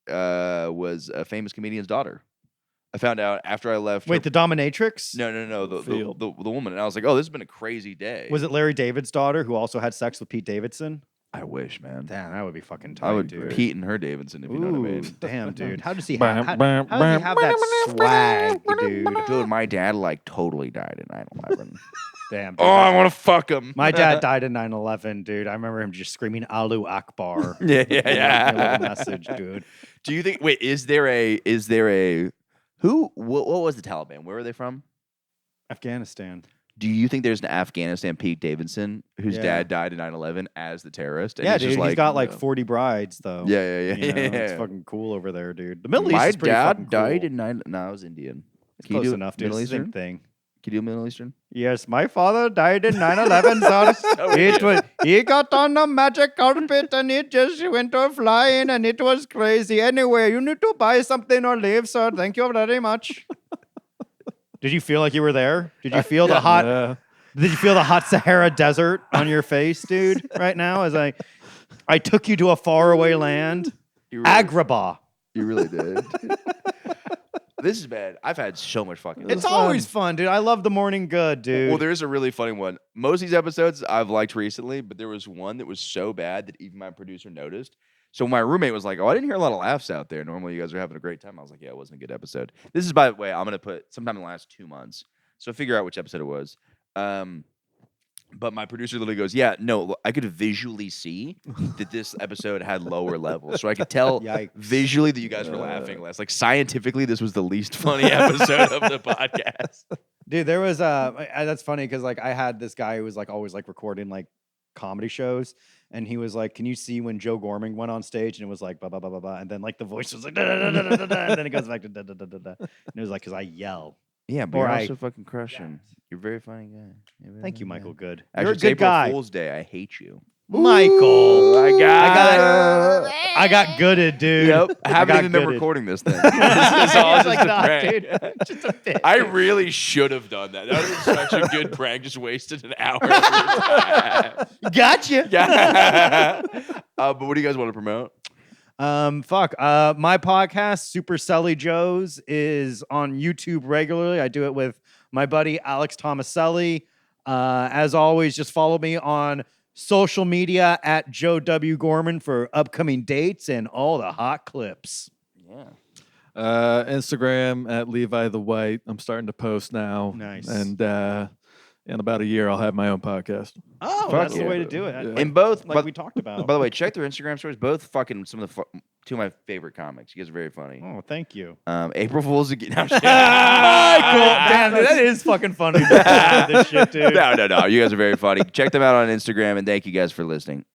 was a famous comedian's daughter. I found out after I left. Wait, the dominatrix? No, the woman. And I was like, oh, this has been a crazy day. Was it Larry David's daughter who also had sex with Pete Davidson? I wish, man. Damn, that would be fucking tight, I would dude. Pete and her Davidson, if you know what I mean. Damn, dude. How does he have, how does he have that swag, dude? Dude, my dad like totally died in 9/11. Damn. Dude, Oh, I want to fuck him. my dad died in 9/11, dude. I remember him just screaming Alu Akbar. Yeah. Little message, dude. Do you think? Wait, is there a who? What was the Taliban? Where are they from? Afghanistan. Do you think there's an Afghanistan Pete Davidson whose Yeah. dad died in 9/11 as the terrorist? And Yeah, he's dude. just like, He's got like 40 brides, though. Yeah. You know, yeah. It's fucking cool over there, dude. The Middle East My is pretty fucking dad died cool. in 9. No, I was Indian. It's Can you close do enough, dude. Middle It's the same Eastern? thing. Can you do Middle Eastern? Yes, my father died in 9/11, sir. He got on the magic carpet and it just went flying and it was crazy. Anyway, you need to buy something or leave, sir. Thank you very much. Did you feel like you were there? Did you feel the hot? Did you feel the hot Sahara desert on your face, dude? Right now, as I took you to a faraway land, Agrabah. You really did. This is bad. I've had so much fucking. It's always fun, dude. I love the morning good, dude. Well, there's a really funny one. Most of these episodes I've liked recently, but there was one that was so bad that even my producer noticed. So my roommate was like, oh, I didn't hear a lot of laughs out there. Normally you guys are having a great time. I was like, yeah, it wasn't a good episode. This is, by the way, I'm going to put sometime in the last 2 months. So figure out which episode it was. But my producer literally goes, yeah, no, I could visually see that this episode had lower levels. So I could tell visually that you guys were laughing less. Like scientifically, this was the least funny episode of the podcast. Dude, there was that's funny because like I had this guy who was like always like recording like comedy shows, and he was like, "Can you see when Joe Gorman went on stage and it was like blah blah blah blah blah," and then like the voice was like da, da, da, da, da, da, and then it goes back to da da da da da, and it was like because I yell. Yeah, but Or you're I- also fucking crushing. You're a very funny guy. Thank you, Michael Good. Actually, You're a it's good April guy, Fool's Day. I hate you. Michael. I got it. gooded, dude. Yep. I haven't got even been gooded. recording this thing. This is all It's just like, a nah, prank. dude. Just a bit. I really should have done that. That would have been such a good prank. Just wasted an hour of your time. Gotcha. Yeah. But what do you guys want to promote? My podcast, Super Selli Joe's, is on YouTube regularly. I do it with my buddy Alex Tomaselli. As always, just follow me on social media at Joe W. Gorman for upcoming dates and all the hot clips. Yeah. Instagram at Levi the White. I'm starting to post now. Nice. And in about a year, I'll have my own podcast. Oh, Fuck that's the yeah. way to do it. Yeah. In both, Like we talked about. by the way, check their Instagram stories. Both fucking some of the two of my favorite comics. You guys are very funny. Oh, thank you. April Fool's again. No, I'm just Michael, damn, dude, that is fucking funny. This shit, dude. kidding. No. You guys are very funny. Check them out on Instagram, and thank you guys for listening.